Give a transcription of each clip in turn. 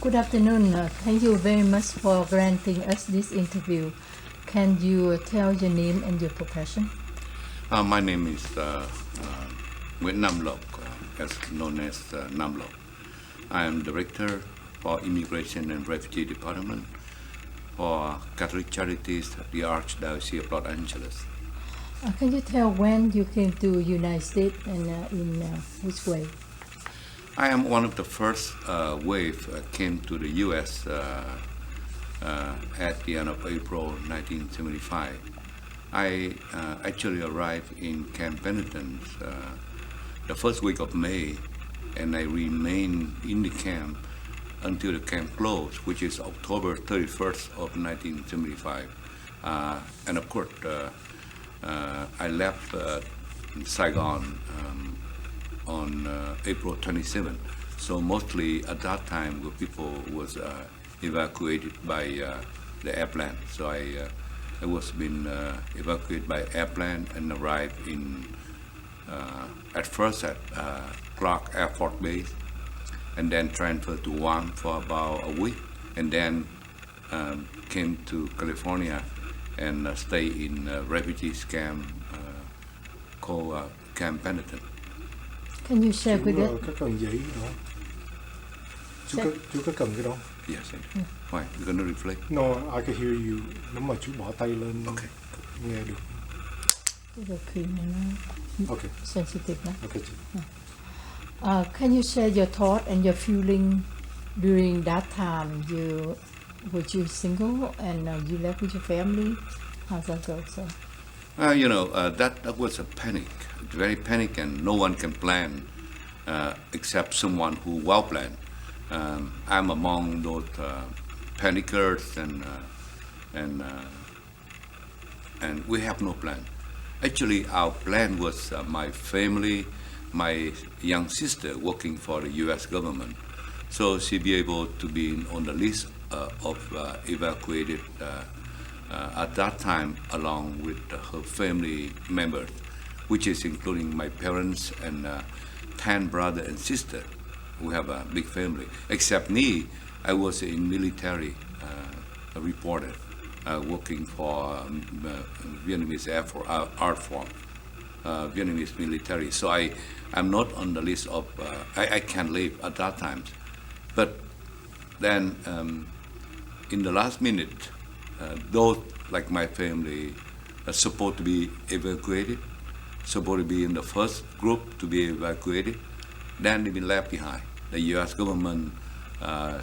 Good afternoon. Thank you very much for granting us this interview. Can you tell your name and your profession? My name is Nguyễn Loc, as known as Nam Loc. I am Director for Immigration and Refugee Department for Catholic Charities, the Archdiocese of Los Angeles. Can you tell when you came to United States and in which way? I am one of the first wave came to the U.S. At the end of April 1975. I actually arrived in Camp Penitence the first week of May, and I remained in the camp until the camp closed, which is October 31st of 1975. And of course, I left Saigon on April 27. So mostly at that time, the people was evacuated by the airplane. So I was been evacuated by airplane and arrived in at first at Clark Air Force Base, and then transferred to Guam for about a week, and then came to California and stay in refugees camp called Camp Penitent. Can you share with us? Có cần giấy đó. Chú có cần cái đó? Yes, I do. Why? You're gonna reflect? No, I can hear you. Nếu mà chú bỏ tay lên, Okay. nghe được. Cái điều khiển này nó Okay. sensitive đó. Okay, chú. Can you share your thought and your feeling during that time? Were you single and you left with your family? How's that go? So. That was a panic, very panic, and no one can plan except someone who well planned. I'm among those panickers, and we have no plan. Actually, our plan was my family, my young sister working for the U.S. government, so she'd be able to be on the list of evacuated at that time, along with her family members, which is including my parents and 10 brothers and sisters. We have a big family. Except me, I was in military, a reporter, working for Vietnamese Air Force, Art Force, Vietnamese military. So I'm not on the list of, I can't leave at that time. But then in the last minute, those like my family are supposed to be evacuated, supposed to be in the first group to be evacuated, then they've been left behind. The U.S. government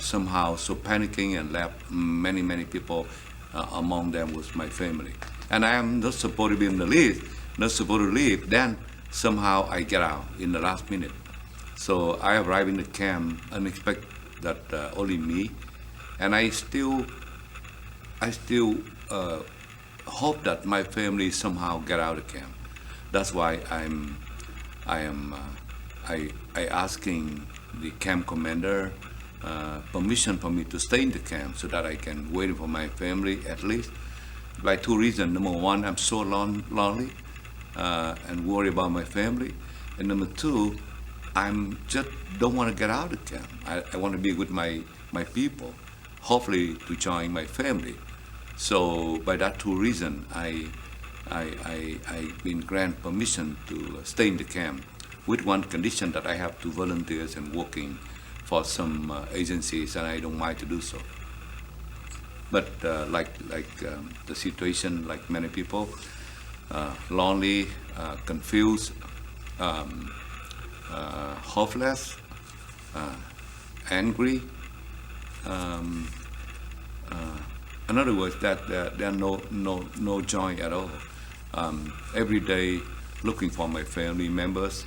somehow so panicking and left many people, among them was my family. And I am not supposed to be in the list, not supposed to leave, then somehow I get out in the last minute. So I arrived in the camp unexpected that only me, and I still hope that my family somehow get out of camp. That's why I asking the camp commander permission for me to stay in the camp so that I can wait for my family at least. By two reasons. Number one, I'm so lonely and worried about my family. And number two, I'm just don't want to get out of camp. I want to be with my people, hopefully to join my family. So by that two reasons, I been granted permission to stay in the camp with one condition, that I have to volunteer and working for some agencies, and I don't mind to do so. But like the situation, like many people, lonely, confused, hopeless, angry. In other words, that there are no joy at all. Every day looking for my family members.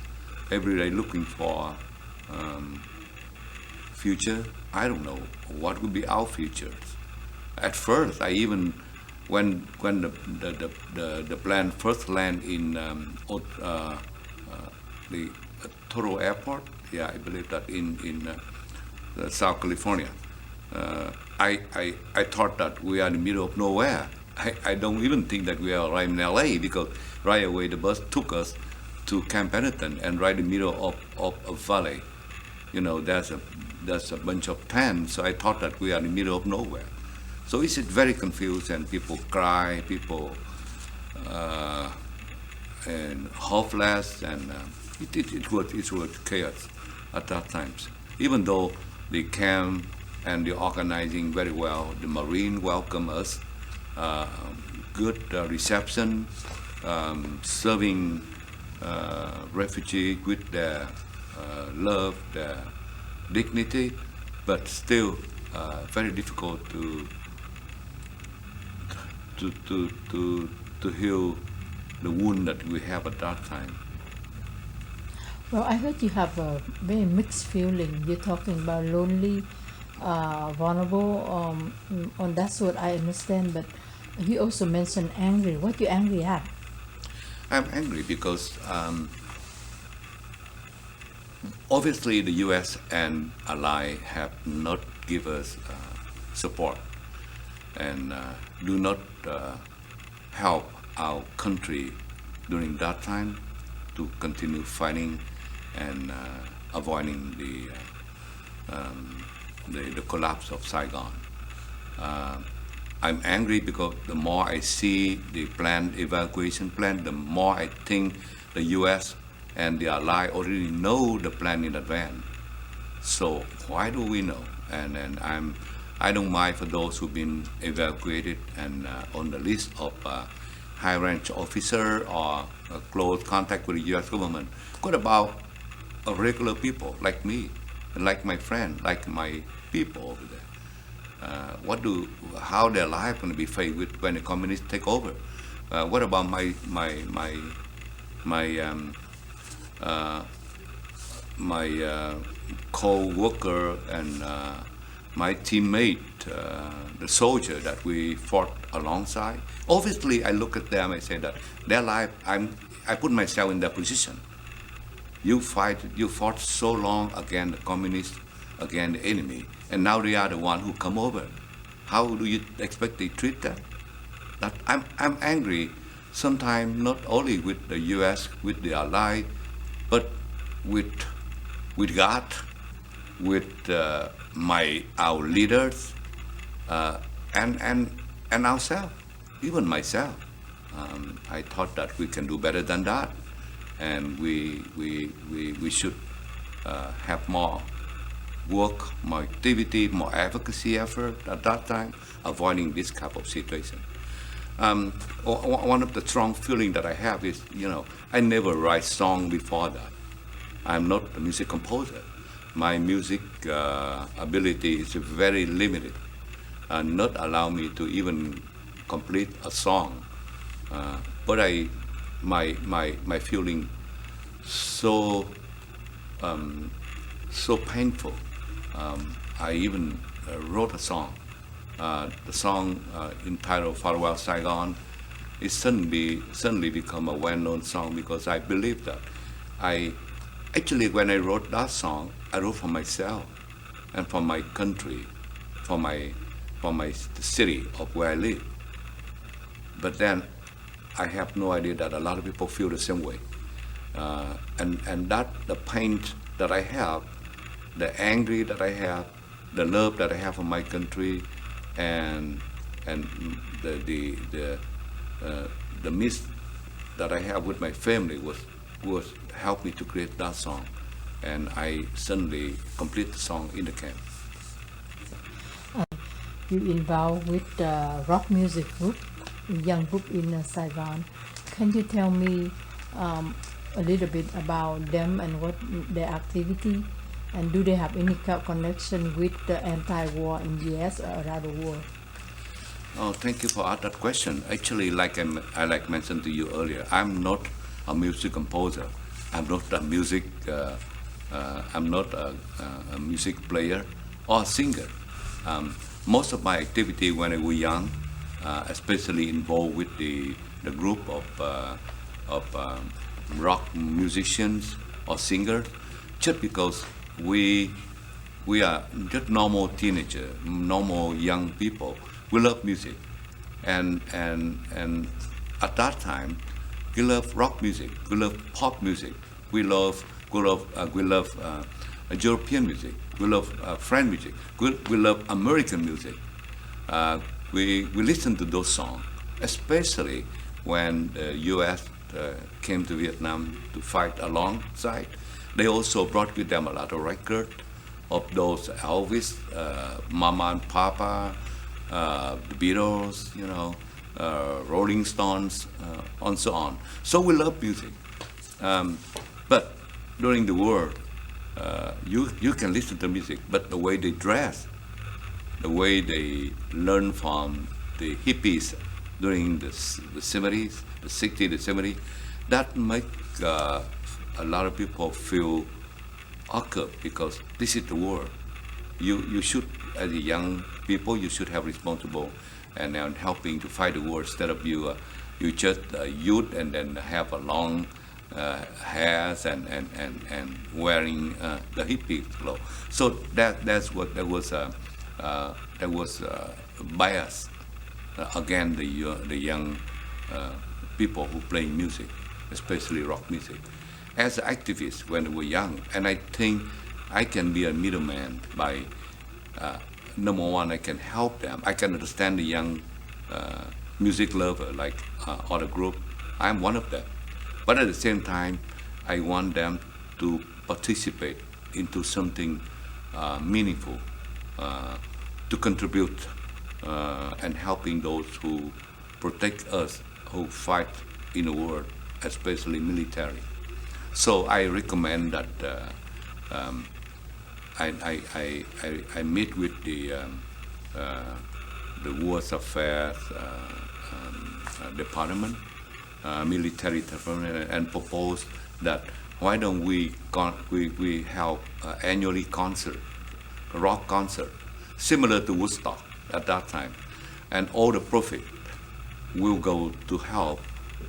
Every day looking for future. I don't know what would be our futures. At first, I even when the plane first landed in the Toro Airport. Yeah, I believe that in South California. I thought that we are in the middle of nowhere. I don't even think that we are right in LA, because right away the bus took us to Camp Pendleton and right in the middle of a valley. there's a bunch of tents, so I thought that we are in the middle of nowhere. So it's very confused, and people cry, people and hopeless, and it was chaos at that times. Even though the camp and the organizing very well, the Marine welcome us, good reception, serving refugees with their love, their dignity, but still very difficult to heal the wound that we have at that time. Well, I heard you have a very mixed feeling. You're talking about lonely, vulnerable. On that's what I understand. But you also mentioned angry. What you angry at? I'm angry because obviously the U.S. and ally have not given us support and do not help our country during that time to continue fighting and avoiding the collapse of Saigon. I'm angry because the more I see the planned evacuation plan, the more I think the U.S. and the ally already know the plan in advance. So why do we know? And I don't mind for those who've been evacuated and on the list of high-rank officer or close contact with the U.S. government. What about regular people like me, like my friend, like my people over there? How their life going to be faced with when the communists take over? What about my co-worker and my teammate, the soldier that we fought alongside? Obviously, I look at them and say that their life, I put myself in their position. You fought so long against the communists, against the enemy, and now they are the one who come over. How do you expect they treat them? That I'm angry sometimes not only with the U.S., with the ally, but with God, with our leaders, and ourselves, even myself. I thought that we can do better than that, and we should have more work, more activity, more advocacy effort at that time, avoiding this type of situation. One of the strong feelings that I have is, I never write song before that. I'm not a music composer. My music ability is very limited, and not allow me to even complete a song. But my feeling so painful. I even wrote a song. The song entitled "Farewell Saigon" is suddenly become a well-known song because I believe that. Actually, when I wrote that song, I wrote for myself and for my country, for my city of where I live. But then I have no idea that a lot of people feel the same way. And that the pain that I have, the anger that I have, the love that I have for my country, and the miss that I have with my family was helped me to create that song, and I suddenly complete the song in the camp. You involved with the rock music group, young group in Saigon. Can you tell me a little bit about them and what their activity, and do they have any connection with the anti-war in U.S. or around the world? Oh, thank you for that question. Actually, like I mentioned to you earlier, I'm not a music composer. I'm not a music. I'm not a music player or singer. Most of my activity when I was young, especially involved with the group of rock musicians or singers, just because we are just normal teenagers, normal young people. We love music, and at that time, we love rock music. We love pop music. We love European music. We love French music. We love American music. We listen to those songs, especially when the U.S. Came to Vietnam to fight alongside. They also brought with them a lot of records of those Elvis, Mama and Papa, the Beatles, Rolling Stones, and so on. So we love music. But during the war, you can listen to music, but the way they dress, the way they learn from the hippies during the 70s, the 60s, the 70s, that make a lot of people feel awkward because this is the war. You should, as a young people, you should have responsible and helping to fight the war instead of you just youth and then have a long hairs and wearing the hippie clothes. So that was bias against the young people who play music, especially rock music. As an activist when they were young, and I think I can be a middleman by number one, I can help them. I can understand the young music lover like other group. I'm one of them. But at the same time, I want them to participate into something meaningful, to contribute and helping those who protect us, who fight in the world, especially military. So I recommend that I meet with the War Affairs Department, military department, and propose that why don't we have annually concert, rock concert, similar to Woodstock at that time, and all the profit will go to help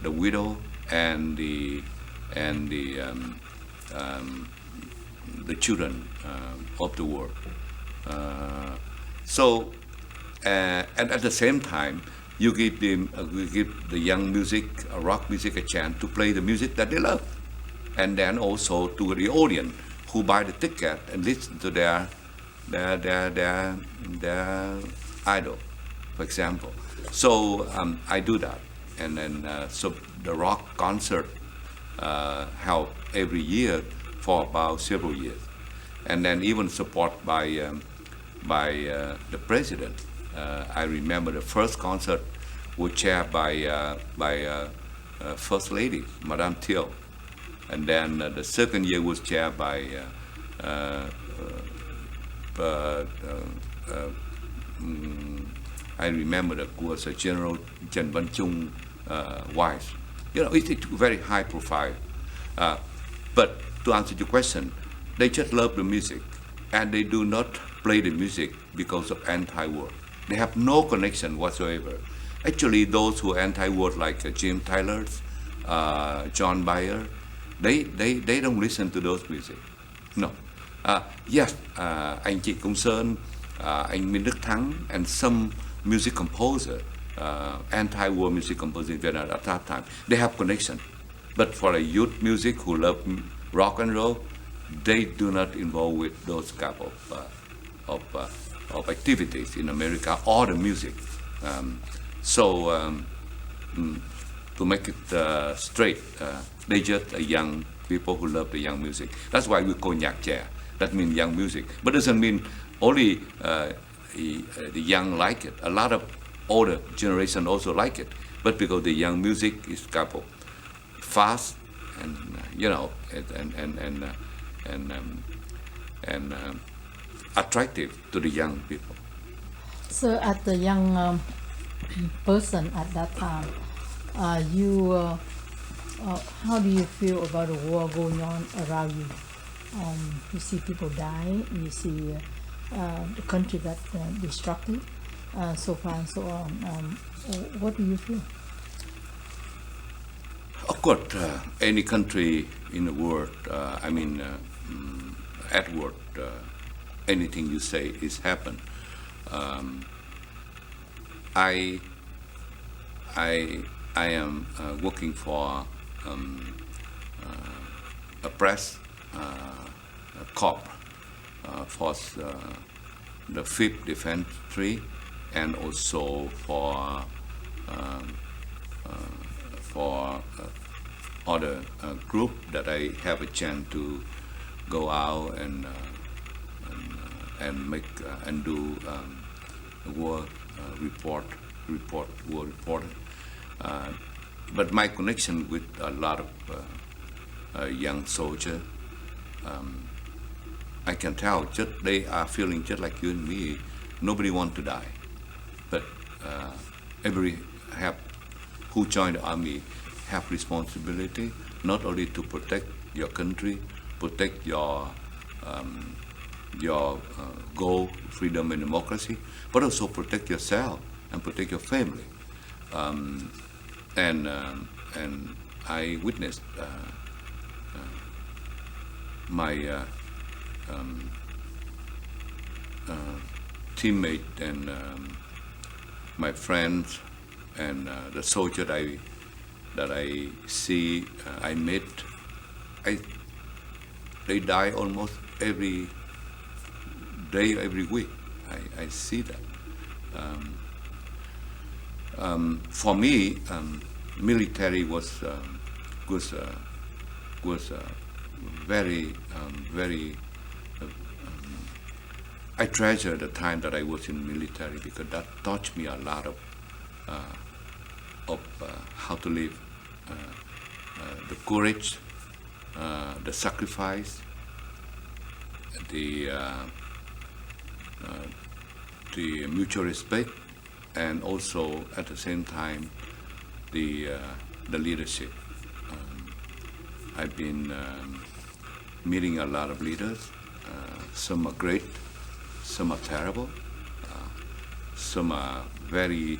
the widow and the children of the world. And at the same time, you give the young music, rock music, a chance to play the music that they love, and then also to the audience who buy the ticket and listen to their idol, for example. So I do that, and then so the rock concert held every year for about several years, and then even support by the president. I remember the first concert was chaired by First Lady, Madame Thieu, and then the second year was chaired by I remember that was a General Trần Văn Trung wife. It's very high profile. But to answer your question, they just love the music, and they do not play the music because of anti-war. They have no connection whatsoever. Actually, those who are anti-war, like Jim Tyler, John Bayer, they don't listen to those music. No. Yes, anh Chị Công Sơn, anh Minh Đức Thắng, and some music composer, anti-war music composer in Vietnam at that time, they have connection. But for a youth music who love rock and roll, they do not involve with those type of activities in America or the music. To make it straight, they just young people who love the young music. That's why we call nhạc trẻ. That means young music. But doesn't mean only the young like it. A lot of older generation also like it. But because the young music is kind of fast and attractive to the young people. So, as the young person at that time, how do you feel about the war going on around you? You see people die. You see the country that destructed, so far and so on. What do you feel? Of course, any country in the world, at work, anything you say is happen. I am working for a press corp for the 5th Infantry, and also for other group that I have a chance to go out and make and do war report. But my connection with a lot of young soldiers, I can tell just they are feeling just like you and me. Nobody wants to die, but every who joined the army have responsibility not only to protect your country, protect your goal, freedom and democracy, but also protect yourself and protect your family. And I witnessed my teammate and my friends and the soldier that I see, I met, they die almost every day, every week. I see that. For me, military was very. I treasure the time that I was in military because that taught me a lot of how to live, the courage, the sacrifice, the mutual respect, and also at the same time the leadership. I've been meeting a lot of leaders. Some are great, some are terrible, some are very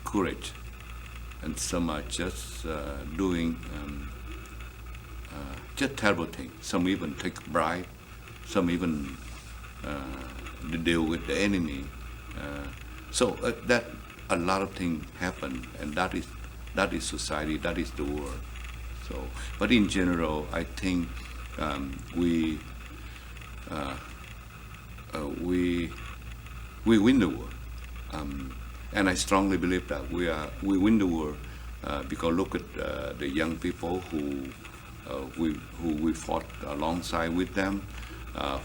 courage, and some are just doing just terrible things. Some even take bribe, some even deal with the enemy. So that a lot of things happen, and that is society, that is the world. So, but in general, I think we win the war, and I strongly believe that we win the war because look at the young people who we fought alongside with them,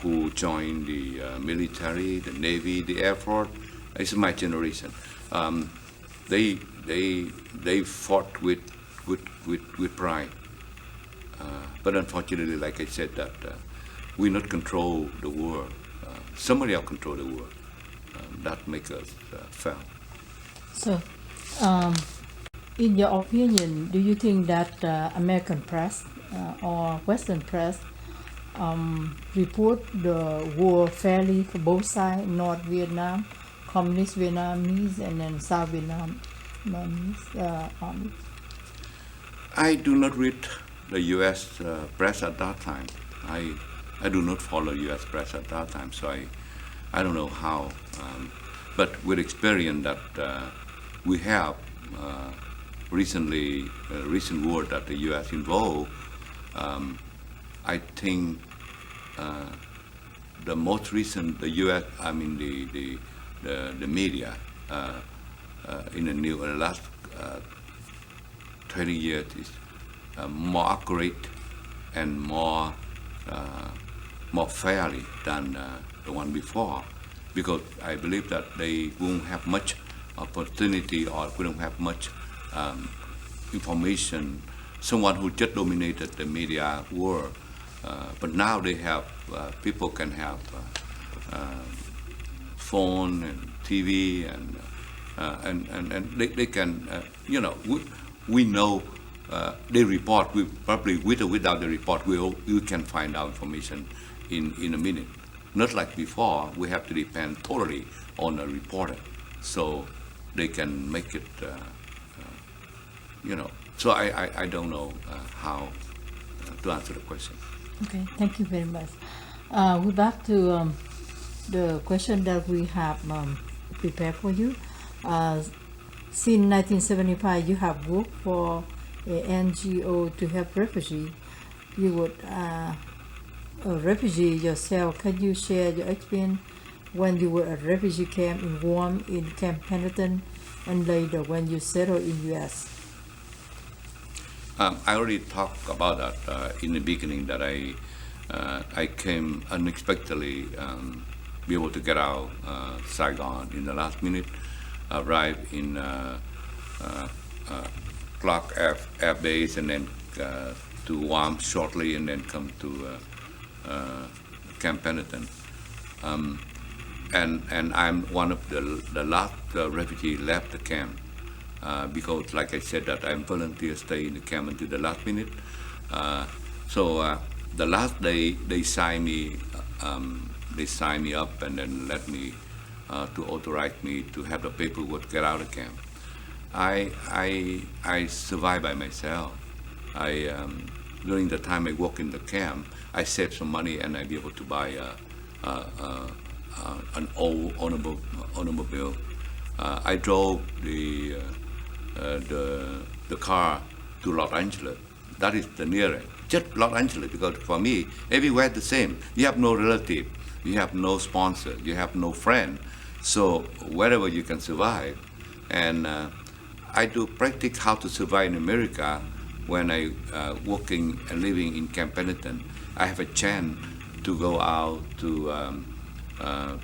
who joined the military, the Navy, the Air Force. It's my generation. They fought with pride. But unfortunately, like I said, that we not control the war. Somebody else control the war. That makes us fail. So, in your opinion, do you think that American press or Western press report the war fairly for both sides, North Vietnam, Communist Vietnamese, and then South Vietnamese army? I do not read the U.S. Press at that time. I do not follow U.S. press at that time, so I don't know how. But with experience that we have recent war that the U.S. involved, I think the most recent, the U.S. I mean the media in the last 20 years is more accurate and more fairly than the one before, because I believe that they won't have much opportunity or we don't have much information. Someone who just dominated the media world, but now they have people can have phone and TV and they can we know they report. We probably with or without the report we can find out information in a minute. Not like before, we have to depend totally on a reporter, so they can make it. So I don't know how to answer the question. Okay, thank you very much. We're back to the question that we have prepared for you. Since 1975, you have worked for an NGO to help refugees. you would a refugee yourself. Can you share your experience when you were at refugee camp in Guam, in Camp Pendleton, and later when you settled in U.S.? I already talked about that in the beginning, that I came unexpectedly, be able to get out Saigon in the last minute, arrived in Clark Air Base, and then to Guam shortly, and then come to Camp Pendleton. And I'm one of the last refugee left the camp because, like I said, that I'm volunteer stay in the camp until the last minute. So the last day they signed me up and then let me to authorize me to have the paperwork to get out of camp. I survived by myself. During the time I work in the camp, I saved some money and I be able to buy an old automobile. I drove the car to Los Angeles. That is the nearest. Just Los Angeles, because for me, everywhere the same. You have no relative, you have no sponsor, you have no friend. So wherever you can survive. And I do practice how to survive in America when I working and living in Camp Pendleton. I have a chance to go out to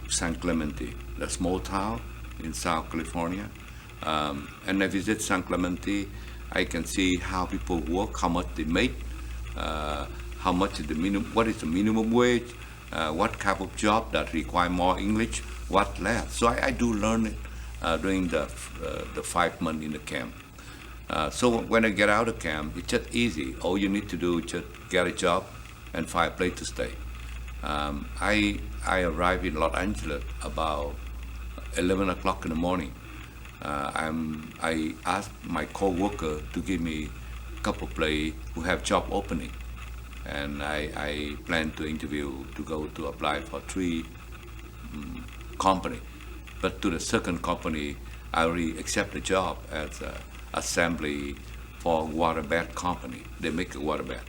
San Clemente, the small town in South California. And I visit San Clemente, I can see how people work, how much they make, how much is the minimum, what is the minimum wage, what type of job that require more English, what less. So I do learn it during the 5 months in the camp. So when I get out of camp, it's just easy. All you need to do is just get a job and find a place to stay. I arrived in Los Angeles about 11 o'clock in the morning. I asked my co-worker to give me a couple of places who have job opening. And I plan to interview, to go to apply for 3 companies. But to the second company, I already accept the job as assembly for water bath company. They make a water bath.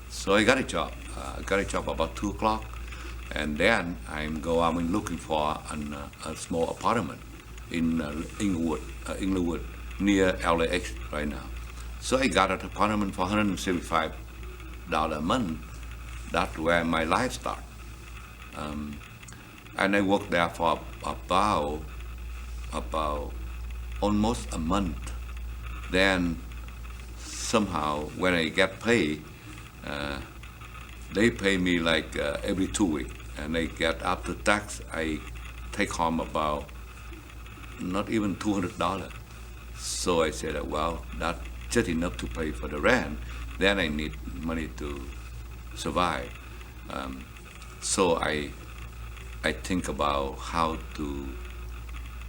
So I got a job. I got a job about 2 o'clock. And then I'm looking for a small apartment in Inglewood, near LAX right now. So I got an apartment for $175 a month. That's where my life started. And I worked there for about almost a month. Then somehow when I get paid, they pay me like every 2 weeks. And I get after tax, I take home about not even $200. So I said, well, that's just enough to pay for the rent. Then I need money to survive. So I think about how to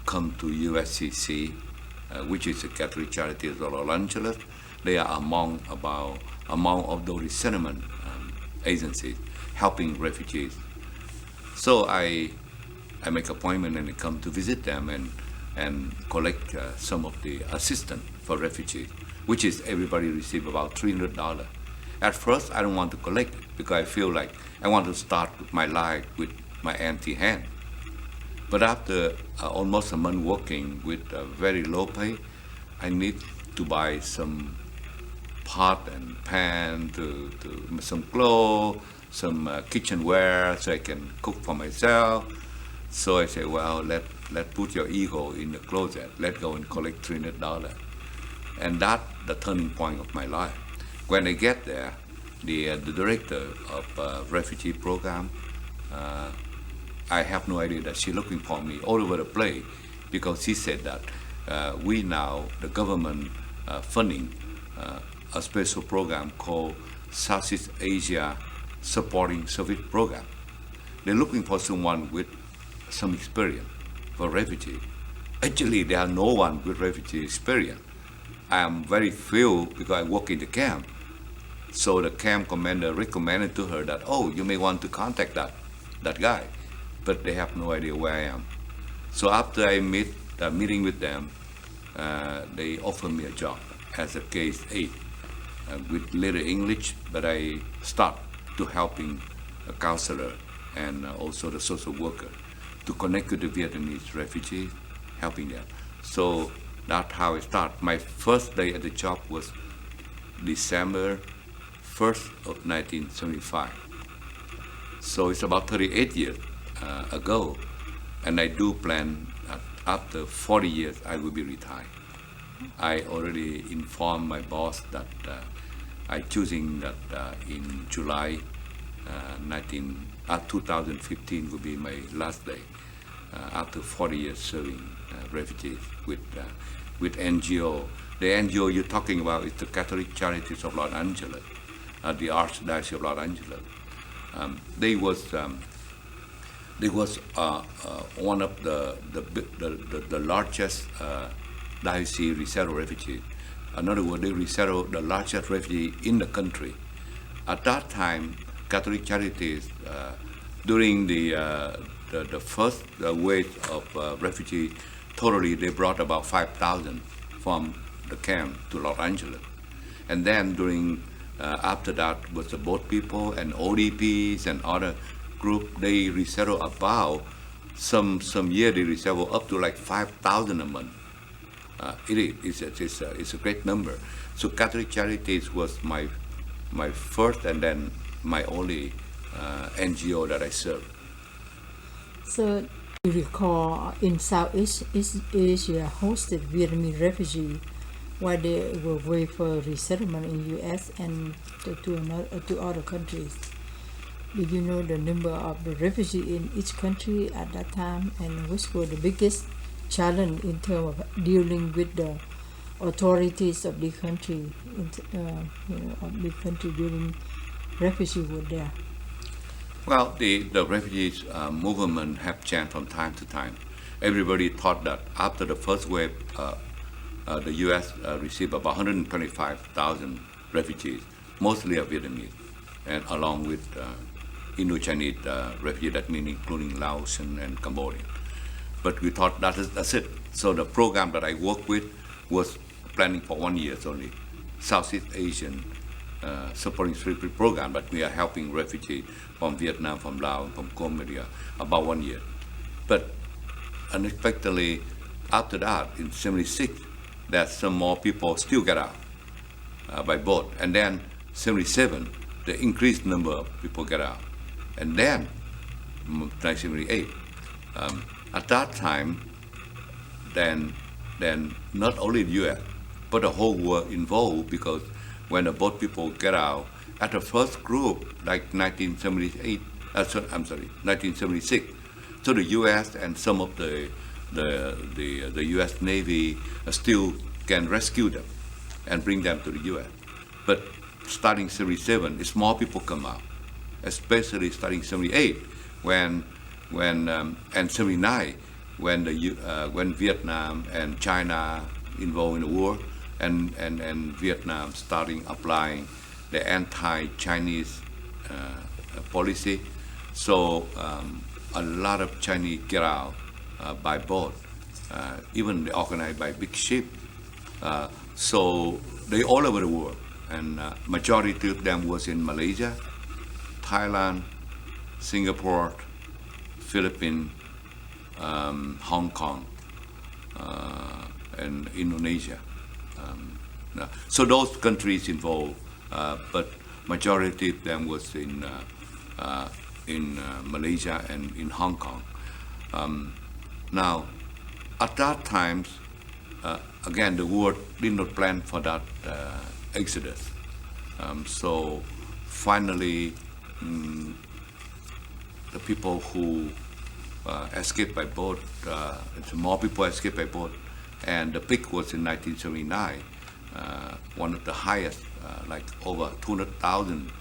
come to USCC, which is the Catholic Charities of Los Angeles. They are among of the resettlement agencies helping refugees. So I make appointment and I come to visit them and collect some of the assistance for refugees, which is everybody receive about $300. At first, I don't want to collect it because I feel like I want to start my life with my empty hand. But after almost a month working with very low pay, I need to buy some pot and pan, to some clothes, some kitchenware so I can cook for myself. So I say, well, let put your ego in the closet. Let's go and collect $300. And that's the turning point of my life. When I get there, the director of refugee program, I have no idea that she's looking for me all over the place because she said that we now, the government funding a special program called Southeast Asia Supporting Service Program. They're looking for someone with some experience for refugee. Actually, there are no one with refugee experience. I am very few because I work in the camp. So the camp commander recommended to her that, oh, you may want to contact that guy. But they have no idea where I am. So after I meeting with them, they offered me a job as a case aide. with little English, but I start to helping a counselor and also the social worker to connect with the Vietnamese refugees, helping them. So that's how I start. My first day at the job was December 1st of 1975. So it's about 38 years ago, and I do plan that after 40 years I will be retired. I already informed my boss that I choosing that in July 2015 will be my last day after 40 years serving refugees with NGO. The NGO you're talking about is the Catholic Charities of Los Angeles, the Archdiocese of Los Angeles. They was one of the largest diocese resettle refugees. In other words, they resettle the largest refugee in the country. At that time, Catholic Charities, during the first wave of refugees, totally they brought about 5,000 from the camp to Los Angeles. And then during, after that was the boat people and ODPs and other group, they resettle about, some year they resettle up to like 5,000 a month. It's a great number. So Catholic Charities was my first and then my only NGO that I served. So you recall in Southeast Asia hosted Vietnamese refugees while they were waiting for resettlement in U.S. and to other countries. Did you know the number of the refugees in each country at that time, and which were the biggest challenge in terms of dealing with the authorities of the country, during refugees were there? Well, the refugees movement have changed from time to time. Everybody thought that after the first wave, the U.S. received about 125,000 refugees, mostly of Vietnamese, and along with Indo-Chinese refugees, that means including Laos and Cambodia. But we thought that's it. So the program that I worked with was planning for 1 year only, Southeast Asian supporting street program, but we are helping refugees from Vietnam, from Laos, from Cambodia, about 1 year. But unexpectedly, after that, in 76, that some more people still get out by boat. And then 77, the increased number of people get out. And then 1978, at that time, then not only the U.S., but the whole world involved, because when the boat people get out, at the first group, like 1976, so the U.S. and some of the U.S. Navy still can rescue them and bring them to the U.S. But starting 77, small people come out, especially starting 78, and 79, when Vietnam and China involved in the war, and Vietnam starting applying the anti-Chinese policy. So a lot of Chinese get out by boat, even they organized by big ship. So they all over the world, and majority of them was in Malaysia, Thailand, Singapore, Philippines, Hong Kong, and Indonesia. So those countries involved, but majority of them was in Malaysia and in Hong Kong. Now, at that time, again, the world did not plan for that exodus. So finally, the people who escaped by boat, more people escaped by boat, and the peak was in 1979, one of the highest, like over 200,000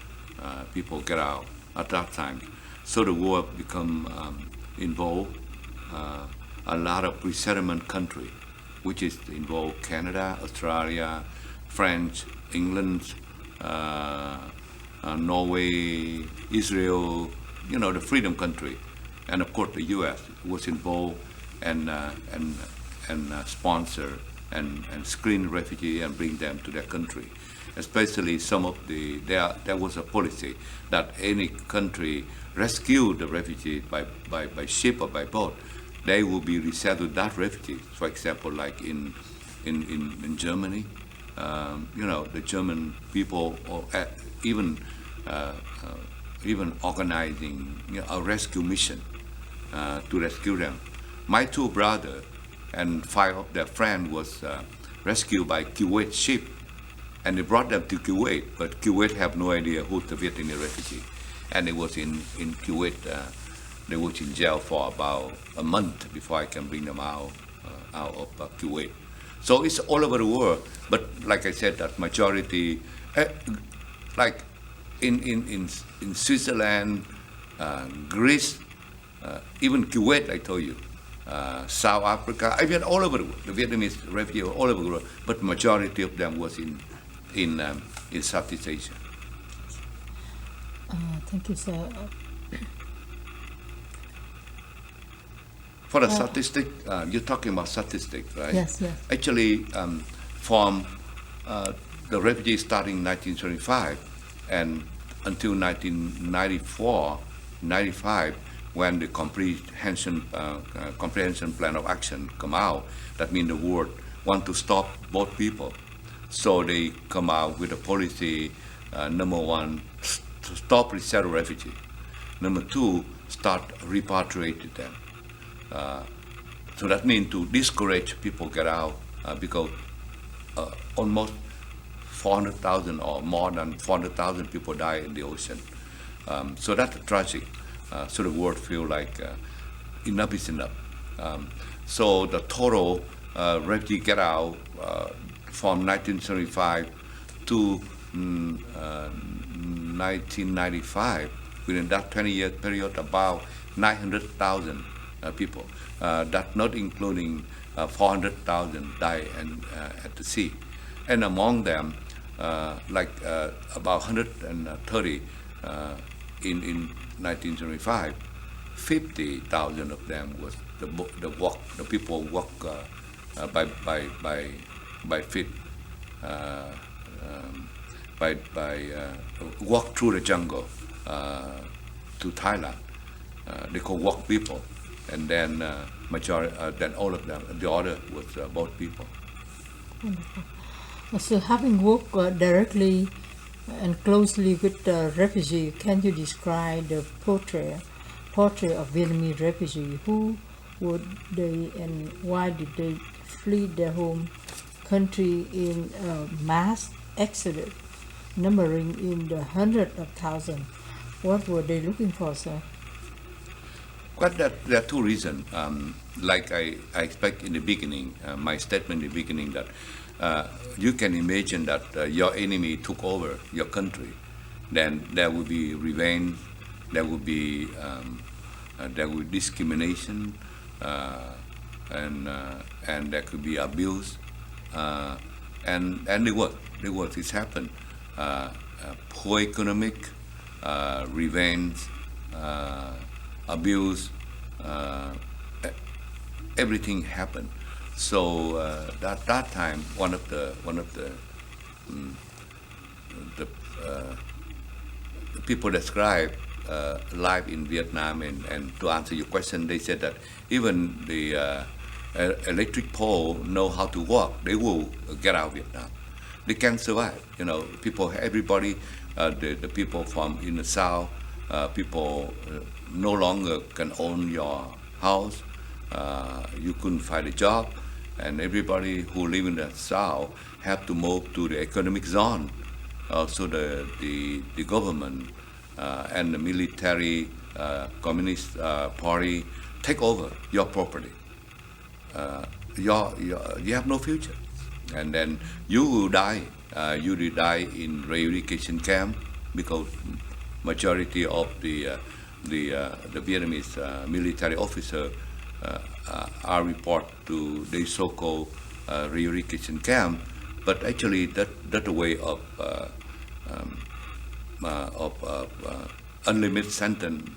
people get out at that time. So the war become involved a lot of resettlement country, which is involved Canada, Australia, France, England, Norway, Israel, the freedom country, and of course the U.S. was involved and sponsor and screen refugee and bring them to their country. especially some of there was a policy that any country rescue the refugee by ship or by boat, they will be resettled that refugees. For example, like in Germany, the German people, or even organizing a rescue mission to rescue them. My two brothers and 5 of their friends was rescued by Kuwait ship, and they brought them to Kuwait, but Kuwait have no idea who's the Vietnamese refugee, and they was in Kuwait. They was in jail for about a month before I can bring them out of Kuwait. So it's all over the world, but like I said, that majority, like in Switzerland, Greece, even Kuwait, I told you, South Africa, I mean all over the world. The Vietnamese refugees were all over the world, but majority of them was in Southeast Asia. Thank you, sir. For the statistic, you're talking about statistics, right? Yes, yes. Actually, from the refugees starting in 1975 and until 1994, 95, when the comprehension plan of action come out, that means the world want to stop both people. So they come out with a policy, number 1, to stop resettle refugee. Number 2, start repatriating them. So that means to discourage people get out because almost 400,000 or more than 400,000 people die in the ocean. So that's tragic. So the world feel like enough is enough. So the total refugee get out from 1975 to 1995, within that 20-year period, about 900,000 people. That not including 400,000 die at the sea. And among them, about 130 in 1975, 50,000 of them was the people walk by feet, walk through the jungle to Thailand. They call walk people, and then then all of them, the other was boat people. Wonderful. So, having worked directly and closely with the refugee, can you describe the portrait of Vietnamese refugee? Who were they, and why did they flee their home country in mass exodus, numbering in the hundreds of thousands? What were they looking for, sir? Well, there are two reasons. Like I expect in the beginning, my statement in the beginning, that you can imagine that your enemy took over your country, then there will be revenge, there will be discrimination, and there could be abuse, and the work is happened. Poor economic, revenge, abuse, everything happened. So at that time, one of the people described life in Vietnam, and to answer your question, they said that even the electric pole know how to walk, they will get out of Vietnam. They can survive. People, everybody, the people from in the south, people no longer can own your house. You couldn't find a job, and everybody who live in the south have to move to the economic zone. So the government and the military, communist party take over your property. You have no future, and then you will die. You will die in repatriation camp, because majority of the Vietnamese military officer are report to the so-called repatriation camp, but actually that's a way of unlimited sentence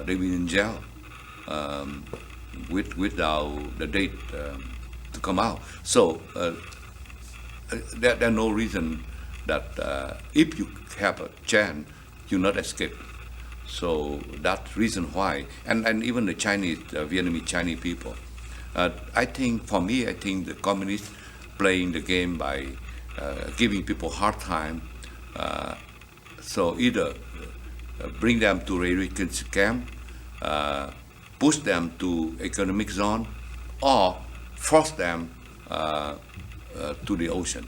they will in jail without the date to come out. So there are no reason that if you have a chance, you not escape. So that's reason why, and even the Chinese, Vietnamese Chinese people. I think the communists playing the game by giving people hard time. So either bring them to refugee camp, push them to economic zone, or force them to the ocean.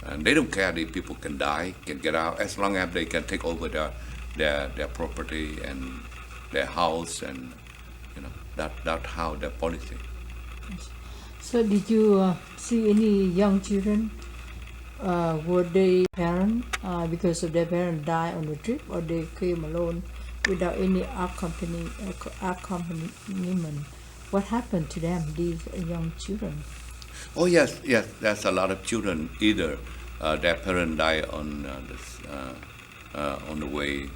And they don't care if people can die, can get out, as long as they can take over their property and their house, and that's how their policy. So did you see any young children? Were they parents because of their parents died on the trip, or they came alone without any accompaniment? What happened to them, these young children? Oh yes. There's a lot of children. Either their parents died on the way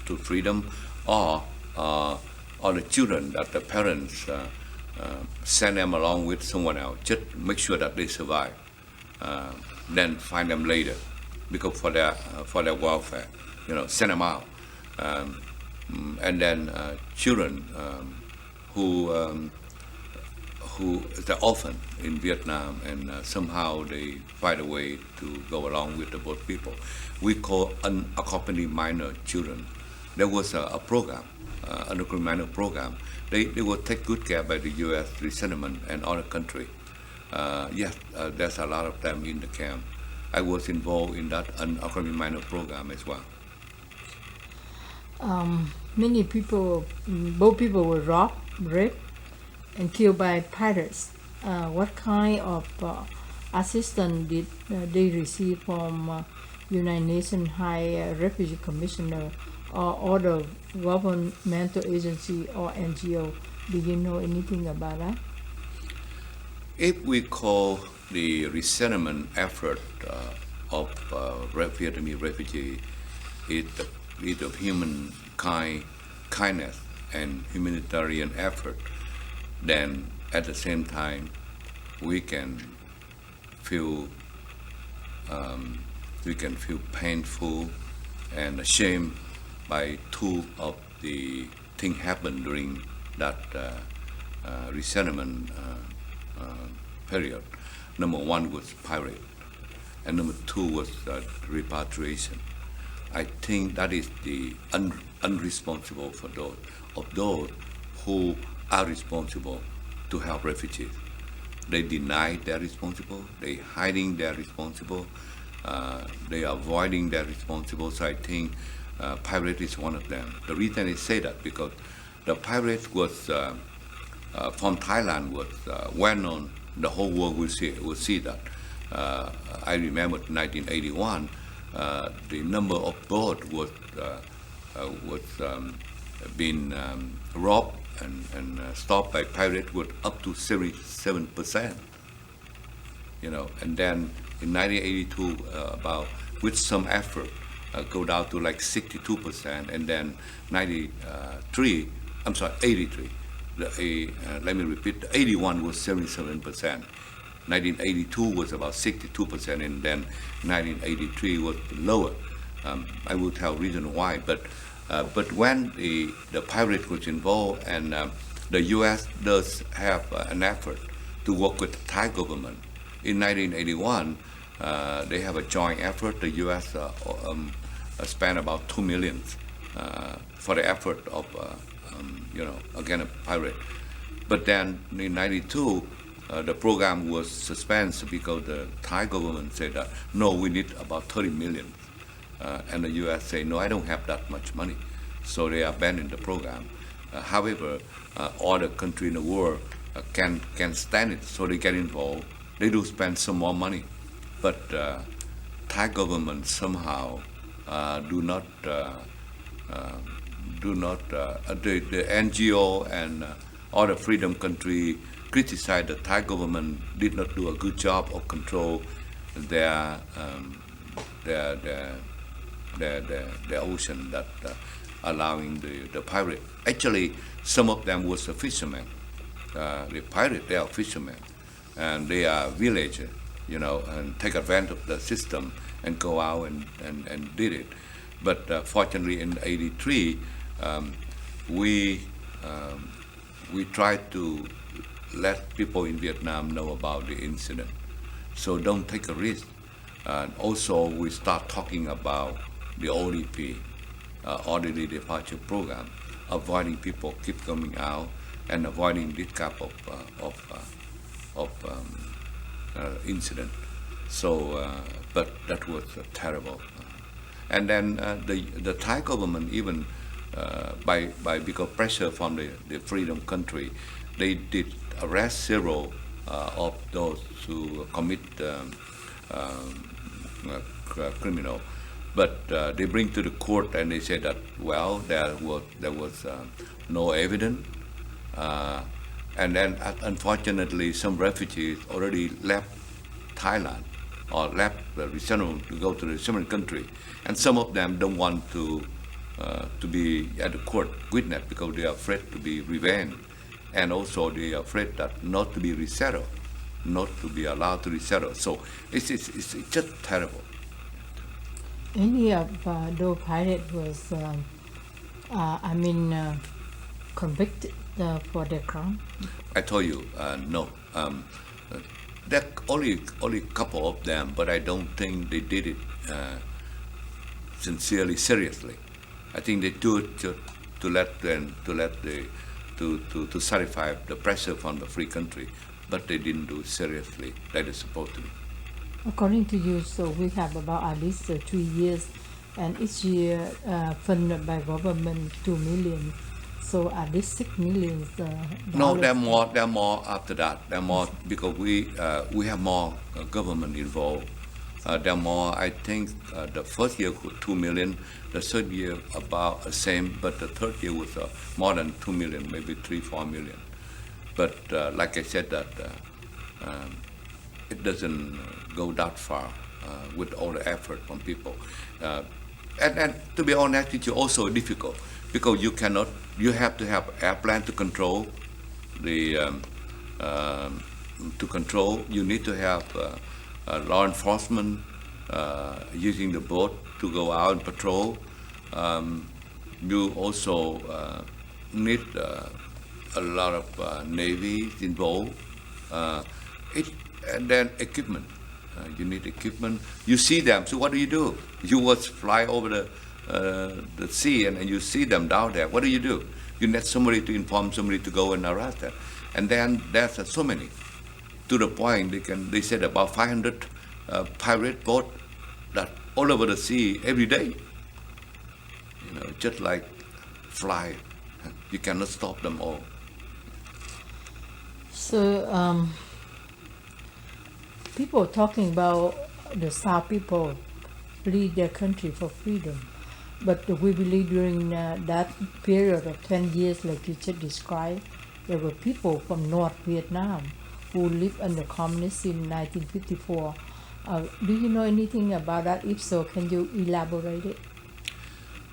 to freedom, or the children that the parents send them along with someone else, just make sure that they survive. Then find them later, because for their welfare, send them out. And then children who are orphan in Vietnam, and somehow they find a way to go along with the boat people. We call unaccompanied minor children. There was a program, unaccompanied minor program. They were taken good care by the U.S. Resettlement and other countries. Yes, there's a lot of them in the camp. I was involved in that unaccompanied minor program as well. Many people, both people were robbed, raped, and killed by pirates. What kind of assistance did they receive from United Nations High Refugee Commissioner or the governmental agency or NGO? Do you know anything about that? If we call the resettlement effort of Vietnamese refugees is of kindness and humanitarian effort, then at the same time we can feel painful and ashamed by two of the things happened during that resettlement period. Number one was pirate, and number two was repatriation. I think that is the unresponsible for those who are responsible to help refugees. They deny they're responsible, they hiding they're responsible, they are avoiding their responsible. So I think pirate is one of them. The reason I say that because the pirate was from Thailand was well known. The whole world will see that. I remember 1981, the number of boats was being robbed and stopped by pirates was up to 77%. And then in 1982, about with some effort, go down to like 62%, and then 83. Let me repeat. 81 was 77%. 1982 was about 62%, and then 1983 was lower. I will tell reason why, but when the pirate was involved, and the U.S. does have an effort to work with the Thai government. In 1981, they have a joint effort. The U.S. Spent about $2 million for the effort of against a pirate. But then in 92, the program was suspended because the Thai government said that, no, we need about 30 million. And the U.S. say, no, I don't have that much money. So they are abandoning the program. However, other countries in the world can stand it, so they get involved. They do spend some more money. But Thai government somehow the NGO and other freedom country criticize the Thai government did not do a good job of control their ocean, that allowing the pirate. Actually, some of them was a fisherman. The pirate, they are fishermen, and they are villagers. and take advantage of the system and go out and did it. But fortunately, in '83, we tried to let people in Vietnam know about the incident. So don't take a risk. And also, we start talking about the ODP, Orderly Departure Program, avoiding people keep coming out and avoiding this type of incident. So, but that was terrible. And then the Thai government, even by because pressure from the freedom country, they did arrest several of those who commit criminal. But they bring to the court and they say that, well, there was no evidence. And then unfortunately some refugees already left Thailand or left the resettlement to go to the resettlement country. And some of them don't want to be at the court witness because they are afraid to be revenged. And also they are afraid that not to be resettled, not to be allowed to resettle. So it's just terrible. Any of those pirates was, convicted for their crime? I told you, no. There only a couple of them, but I don't think they did it sincerely, seriously. I think they do it to satisfy the pressure from the free country, but they didn't do it seriously like they're supposed to. According to you, so we have about at least 3 years, and each year funded by government 2 million. So at least 6 million. No, there are more after that. There are more because we have more government involved. There are more. I think the first year was 2 million. The third year about the same, but the third year was more than 2 million, maybe 3-4 million. But like I said, that it doesn't go that far with all the effort from people. And to be honest, it's also difficult because you have to have airplane to control the you need to have law enforcement using the boat to go out and patrol. You also need a lot of Navy involved. And then equipment. You need equipment. You see them. So what do? You was fly over the sea and you see them down there. What do? You need somebody to inform somebody to go and arrest them. And then there's so many. To the point they said about 500 pirate boats that all over the sea every day. Just like fly. You cannot stop them all. So people talking about the South people flee their country for freedom, but we believe during that period of 10 years, like you just described, there were people from North Vietnam who lived under communists in 1954. Do you know anything about that? If so, can you elaborate it?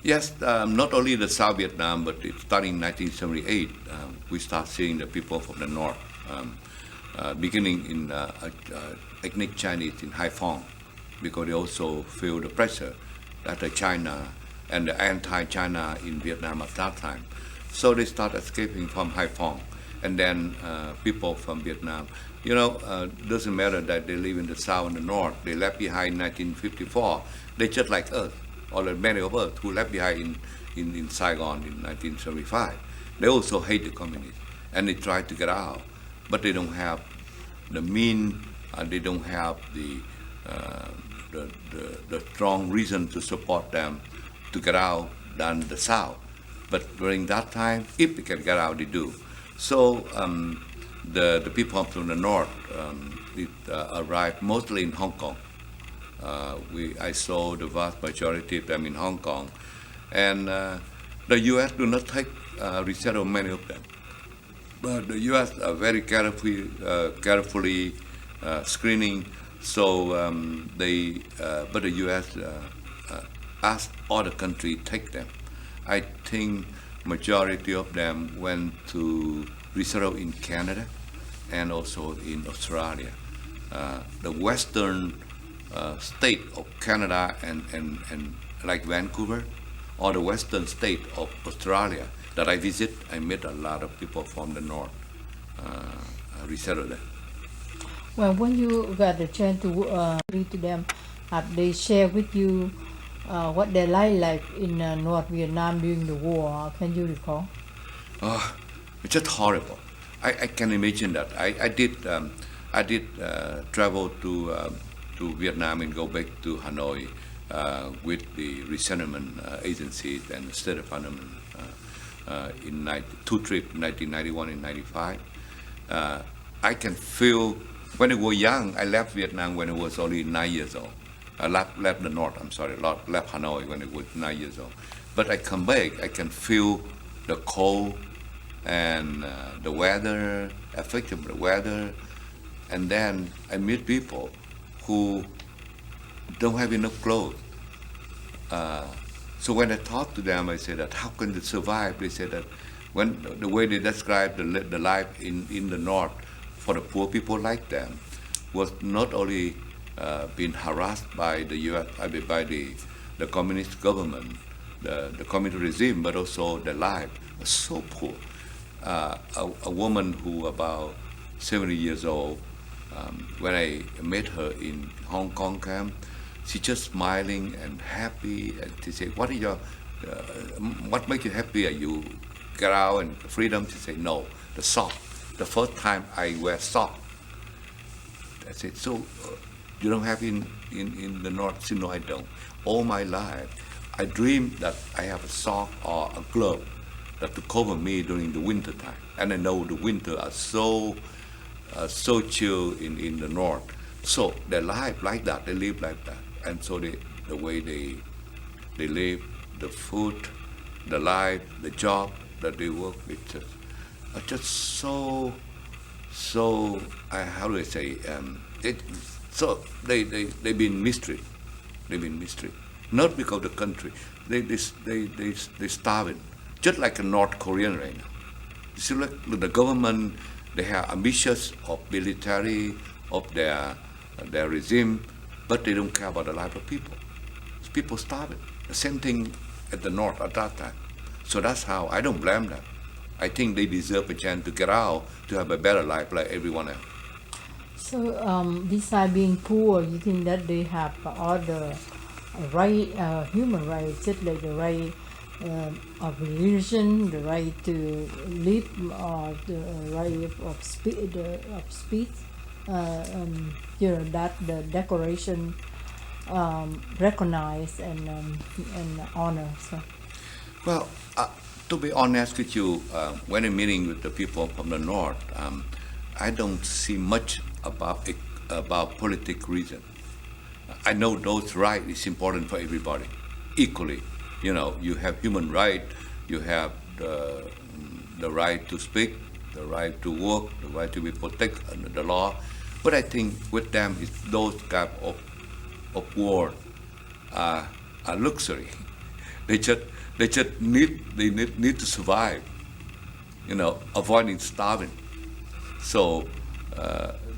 Yes, not only the South Vietnam, but starting in 1978, we start seeing the people from the North, beginning in ethnic Chinese in Haiphong, because they also feel the pressure that the China and the anti-China in Vietnam at that time. So they start escaping from Haiphong. And then people from Vietnam, doesn't matter that they live in the South and the North. They left behind in 1954. They're just like us, or like many of us who left behind in Saigon in 1975. They also hate the communists, and they try to get out. But they don't have the means, they don't have the strong reason to support them to get out than the South. But during that time, if they can get out, they do. So the people from the North arrived mostly in Hong Kong. I saw the vast majority of them in Hong Kong. And the U.S. do not resettle many of them. But the U.S. are very carefully screening. So but the U.S. asked other countries take them. I think majority of them went to resettle in Canada and also in Australia. the western state of Canada and like Vancouver, or the western state of Australia that I visit, I met a lot of people from the north resettled there. Well, when you got the chance to meet to them, have they shared with you what their life like in North Vietnam during the war? Can you recall? It's just horrible. I can imagine that. I did travel to Vietnam and go back to Hanoi with the resettlement agencies and the State Department in two trips, 1991 and 95. I can feel, when I was young, I left Vietnam when I was only 9 years old. I left the north, left Hanoi when I was 9 years old. But I come back, I can feel the cold and the weather, effect of the weather. And then I meet people who don't have enough clothes. So when I talk to them, I say that how can they survive? They say that when the way they describe the life in the north for the poor people like them was not only being harassed by the U.S. By the communist government, the communist regime, but also their life was so poor. A woman who about 70 years old, when I met her in Hong Kong camp, she just smiling and happy, and she said, "What is your, what makes you happy? Are you get out and freedom?" She said, "No, the sock. The first time I wear sock." I said, "So you don't have in the north?" She said, "No, I don't. All my life, I dream that I have a sock or a glove that to cover me during the winter time. And I know the winter are so chill in the north. So their life like that, they live like that. And so the way they live, the food, the life, the job that they work with, are just so how do I say? So they've been mistreated. They've been mistreated. Not because of the country. They starving. Just like a North Korean right now. You see, like the government, they have ambitious of military, of their regime, but they don't care about the life of people. People starving. The same thing at the north at that time. So that's how I don't blame them. I think they deserve a chance to get out to have a better life like everyone else. So besides being poor, you think that they have other right, human rights, just like the right of religion, the right to live, or the right of speech, that the Declaration recognize and honor. So. Well, to be honest with you, when I'm meeting with the people from the north, I don't see much about political reason. I know those rights is important for everybody, equally. You know, you have human right, you have the right to speak, the right to work, the right to be protected under the law. But I think with them, it's those type of war are luxury. They just need to survive. You know, avoiding starving. So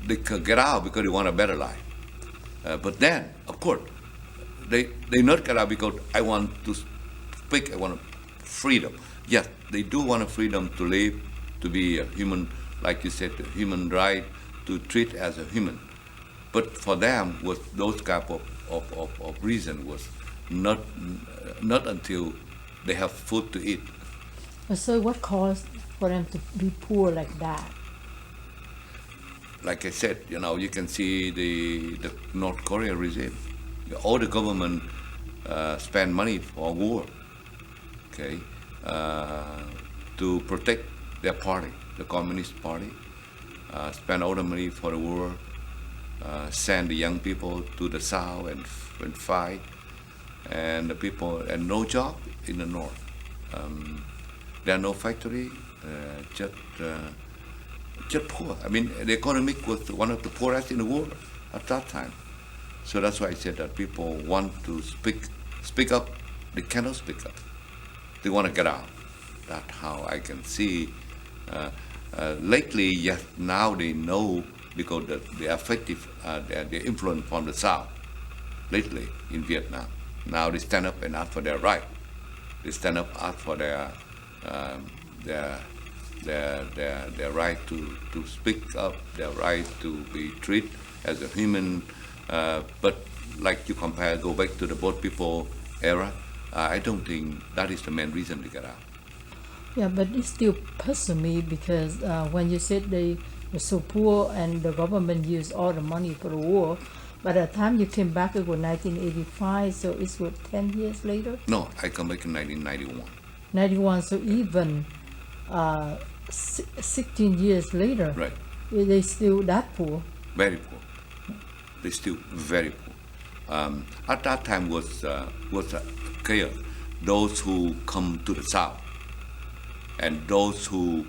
they can get out because they want a better life. But then, of course, they not get out because I want to speak, I want freedom. Yes, they do want a freedom to live, to be a human, like you said, a human right, to treat as a human. But for them, was those type of reason was not until they have food to eat. So what caused for them to be poor like that? Like I said, you know, you can see the North Korea regime. All the government spend money for war, okay, to protect their party, the Communist Party. Spend all the money for the war, send the young people to the south and fight, and the people, and no job in the north. There are no factory, just poor. I mean, the economy was one of the poorest in the world at that time. So that's why I said that people want to speak up. They cannot speak up. They want to get out. That's how I can see. Lately, yes, now they know because the effective, the influence from the South lately in Vietnam. Now they stand up and ask for their right. They stand up, ask for their right to speak up, their right to be treated as a human. But like you compare, go back to the boat people era, I don't think that is the main reason to get out. Yeah, but it still puzzles me because when you said they were so poor and the government used all the money for the war, by the time you came back it was 1985, so it's what, 10 years later? No, I come back in 1991. 91, so even 16 years later, Right. they still that poor. Very poor. They still very poor. At that time was clear. Those who come to the South and those who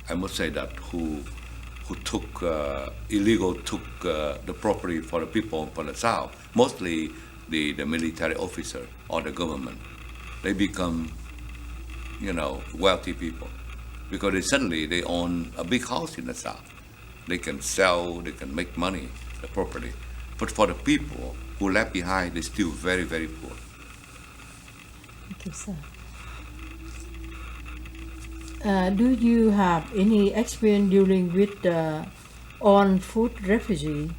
I must say that who took the property for the people from the South, mostly the military officer or the government, they become, wealthy people because suddenly they own a big house in the South. They can sell, they can make money, the property. But for the people who left behind, they're still very, very poor. Thank you, sir. Do you have any experience dealing with on-foot refugee?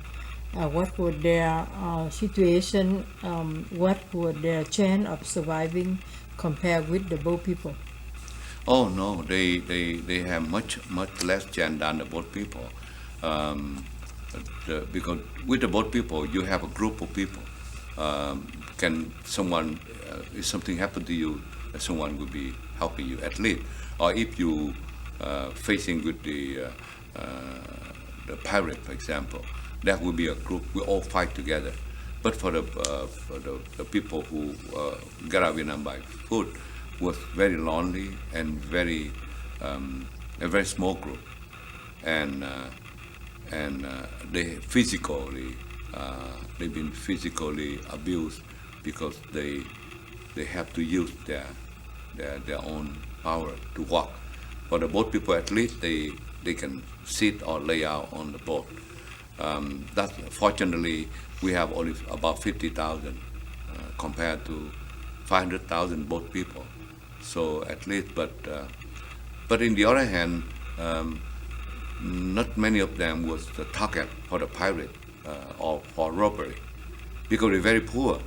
What was their situation? What was their chance of surviving compared with the boat people? Oh no, they have much less chance than the boat people. Because with the boat people, you have a group of people. Can someone, if something happened to you, someone will be helping you at least. Or if you facing with the pirate, for example, that will be a group. We all fight together. But for the people who get out of Vietnam by foot, was very lonely and very a very small group, and they physically they've been physically abused because they have to use their own power to walk. For the boat people, at least they can sit or lay out on the boat. That fortunately we have only about 50,000 compared to 500,000 boat people. So at least, but in the other hand, not many of them was the target for the pirate or for robbery because they're very poor.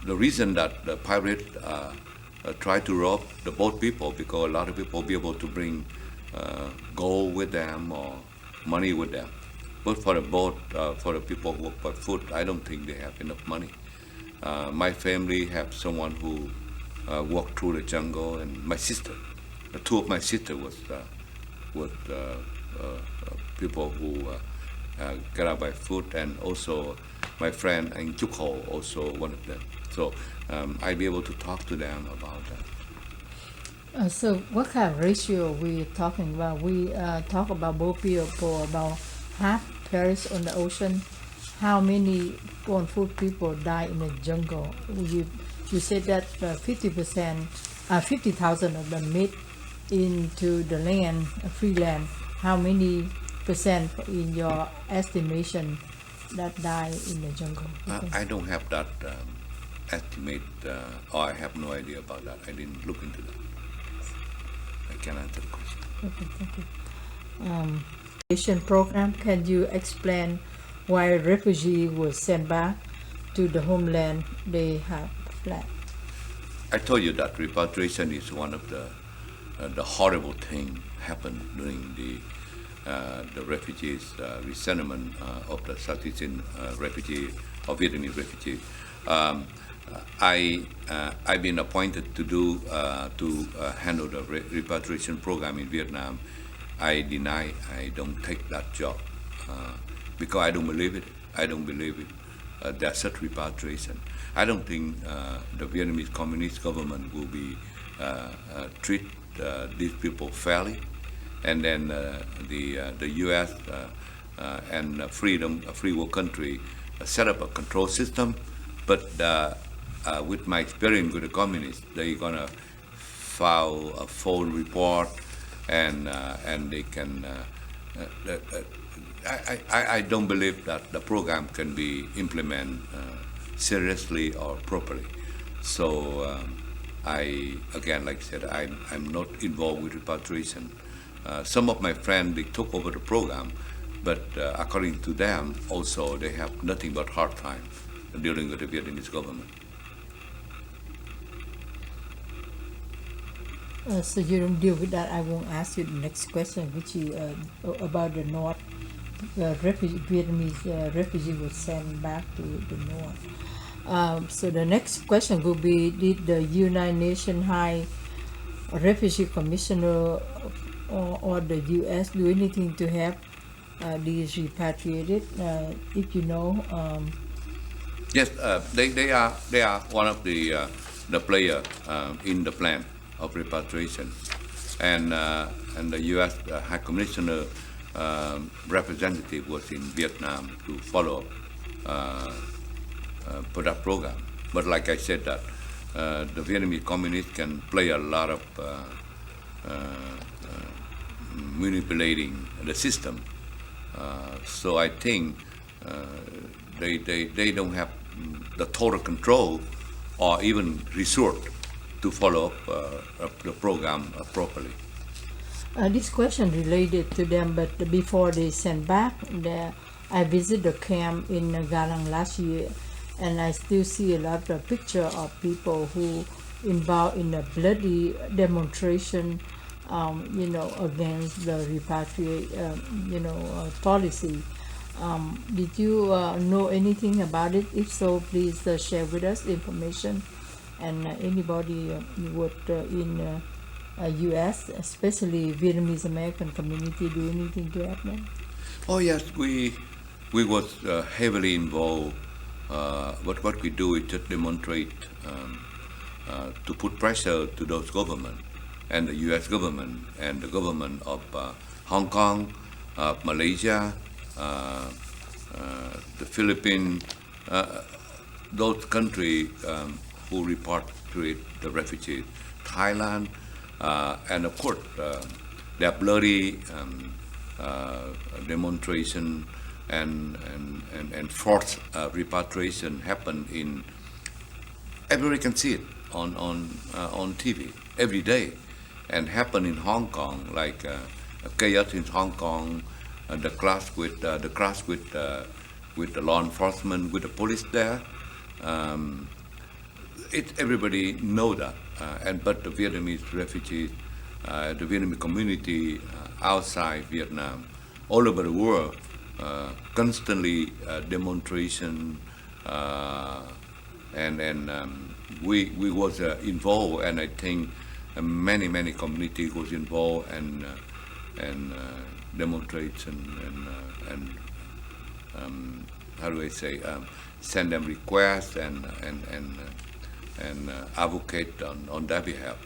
The reason that the pirate try to rob the boat people because a lot of people be able to bring gold with them or money with them. But for the boat, for the people who work by foot, I don't think they have enough money. My family have someone who walked through the jungle, and my sister, two of my sisters was people who get out by foot, and also my friend in Chuk Ho, also one of them. So I'll be able to talk to them about that. So what kind of ratio we talking about? We talk about boat people about half perish on the ocean. How many on-foot people die in the jungle? You said that 50,000 of them made into the land, free land. How many percent in your estimation that die in the jungle? I don't have that estimate, or I have no idea about that. I didn't look into that. I can't answer the question. Okay, thank you. Repatriation program, can you explain why refugees were sent back to the homeland they have fled? I told you that repatriation is one of the horrible thing happened during the refugees resettlement of the Southeast Asian refugee or Vietnamese refugee. I've been appointed to handle the repatriation program in Vietnam. I deny. I don't take that job because I don't believe it. I don't believe it. There's such repatriation. I don't think the Vietnamese Communist government will be treat these people fairly, and then the U.S. And free world country set up a control system. But with my experience with the communists, they're gonna file a phone report and they can. I don't believe that the program can be implemented seriously or properly. So again, like I said, I'm not involved with repatriation. Some of my friends, they took over the program, but according to them, also they have nothing but hard time dealing with the Vietnamese government. So you don't deal with that. I won't ask you the next question, which is about the North. Vietnamese refugee was sent back to the North. So the next question will be: did the United Nations High Refugee Commissioner or the U.S. do anything to help these repatriated? If you know. Yes, they are one of the player in the plan of repatriation, and the U.S. High Commissioner representative was in Vietnam to follow for that program. But like I said, that the Vietnamese communists can play a lot of manipulating the system. So I think they don't have the total control or even resort to follow up the program properly. This question related to them, but before they sent back, I visited the camp in Galang last year, and I still see a lot of picture of people who involved in a bloody demonstration, against the repatriate, policy. Did you know anything about it? If so, please share with us information. And anybody would in U.S., especially Vietnamese American community, do anything to help them? Oh yes, we was heavily involved. But what we do is just demonstrate to put pressure to those government and the U.S. government and the government of Hong Kong, Malaysia, the Philippines, those countries who repatriate the refugees, Thailand, and of course their bloody demonstration and forced repatriation happen in. Everybody can see it on TV every day, and happen in Hong Kong, like chaos in Hong Kong, the clash with the law enforcement, with the police there. Everybody know that, but the Vietnamese refugees, the Vietnamese community outside Vietnam, all over the world, constantly demonstration, and we was involved, and I think many communities was involved and demonstration and how do I say, send them requests and advocate on their behalf.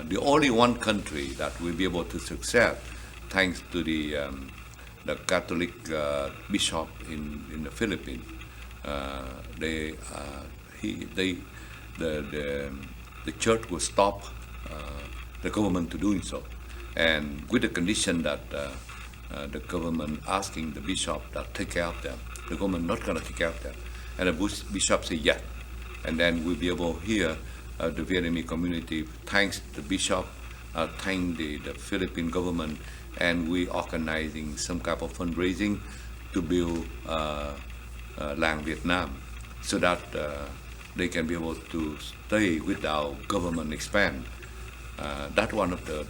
The only one country that will be able to succeed, thanks to the Catholic bishop in the Philippines. The church will stop the government to doing so, and with the condition that the government asking the bishop that take care of them. The government not going to take care of them, and the bishop say yes, and then we'll be able here the Vietnamese community thanks the bishop, thank the Philippine government, and we organizing some kind of fundraising to build Lang Vietnam, so that they can be able to stay without government expand. That's one of the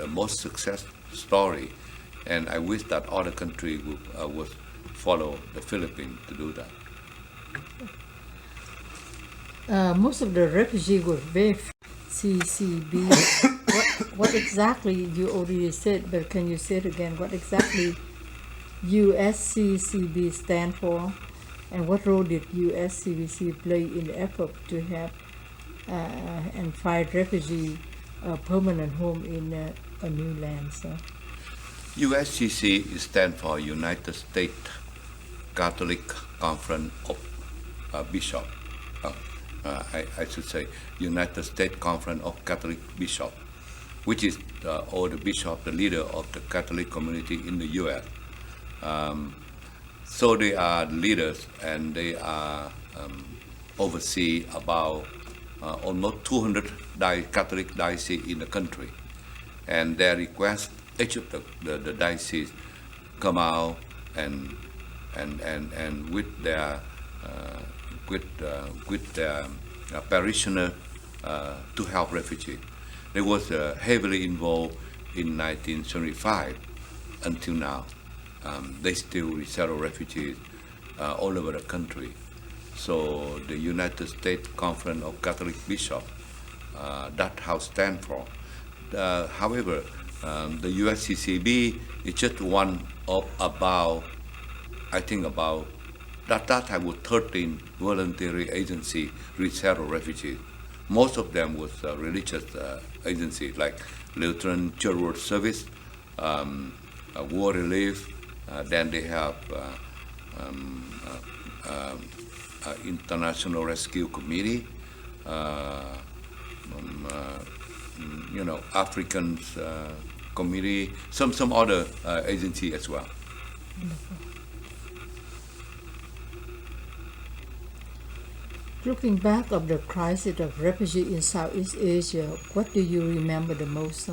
most success story, and I wish that other countries would follow the Philippines to do that. Most of the refugees were very CCB. what exactly, you already said, but can you say it again? What exactly USCCB stand for, and what role did USCBC play in the effort to help and find refugee a permanent home in a new land? So, USCC stand for United States Catholic Conference of Bishops. I should say United States Conference of Catholic Bishops. which is or the bishop, the leader of the Catholic community in the U.S. So they are leaders, and they are oversee about almost 200 Catholic dioceses in the country, and their request each of the dioceses come out and with their parishioner to help refugees. They was heavily involved in 1975 until now. They still resettle refugees all over the country. So the United States Conference of Catholic Bishops, that house stand for. However, the USCCB is just one of about that time was 13 voluntary agency resettle refugees. Most of them was religious agencies like Lutheran Church World Service, War Relief. Then they have International Rescue Committee, Africans Committee, some other agency as well. Wonderful. Looking back of the crisis of refugee in Southeast Asia, what do you remember the most?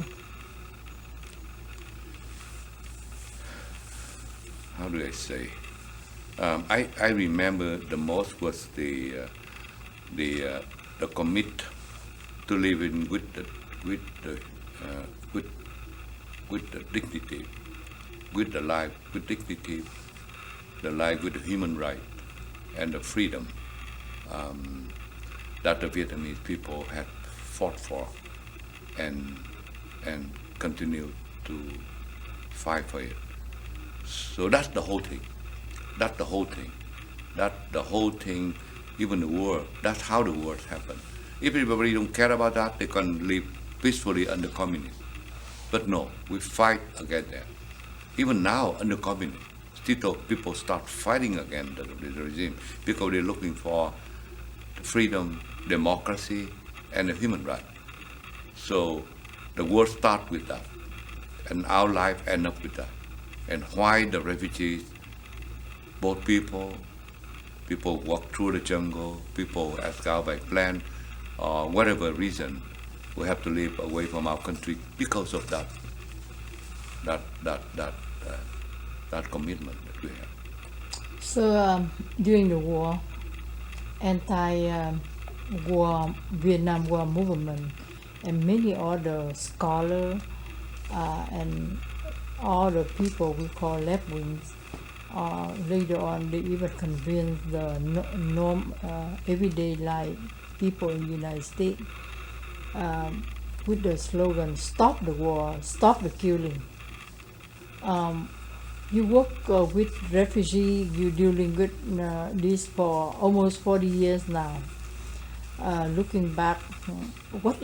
How do I say? I remember the most was the commit to live in with the dignity, with the life, with dignity, the life with the human right and the freedom that the Vietnamese people had fought for and continue to fight for it. So that's the whole thing. That's the whole thing. Even the war, that's how the wars happen. If everybody don't care about that, they can live peacefully under communists. But no, we fight against that. Even now, under communists, still people start fighting against the regime because they're looking for freedom, democracy, and a human right. So the war starts with that, and our life ends up with that. And why the refugees, both people walk through the jungle, people escape by plane, or whatever reason, we have to live away from our country because of that commitment that we have. So during the war, anti-war Vietnam War movement and many other scholars and all the people we call left wings, later on they even convinced the everyday life people in the United States with the slogan "Stop the war, stop the killing." You work with refugees, you're dealing with this for almost 40 years now. Looking back, what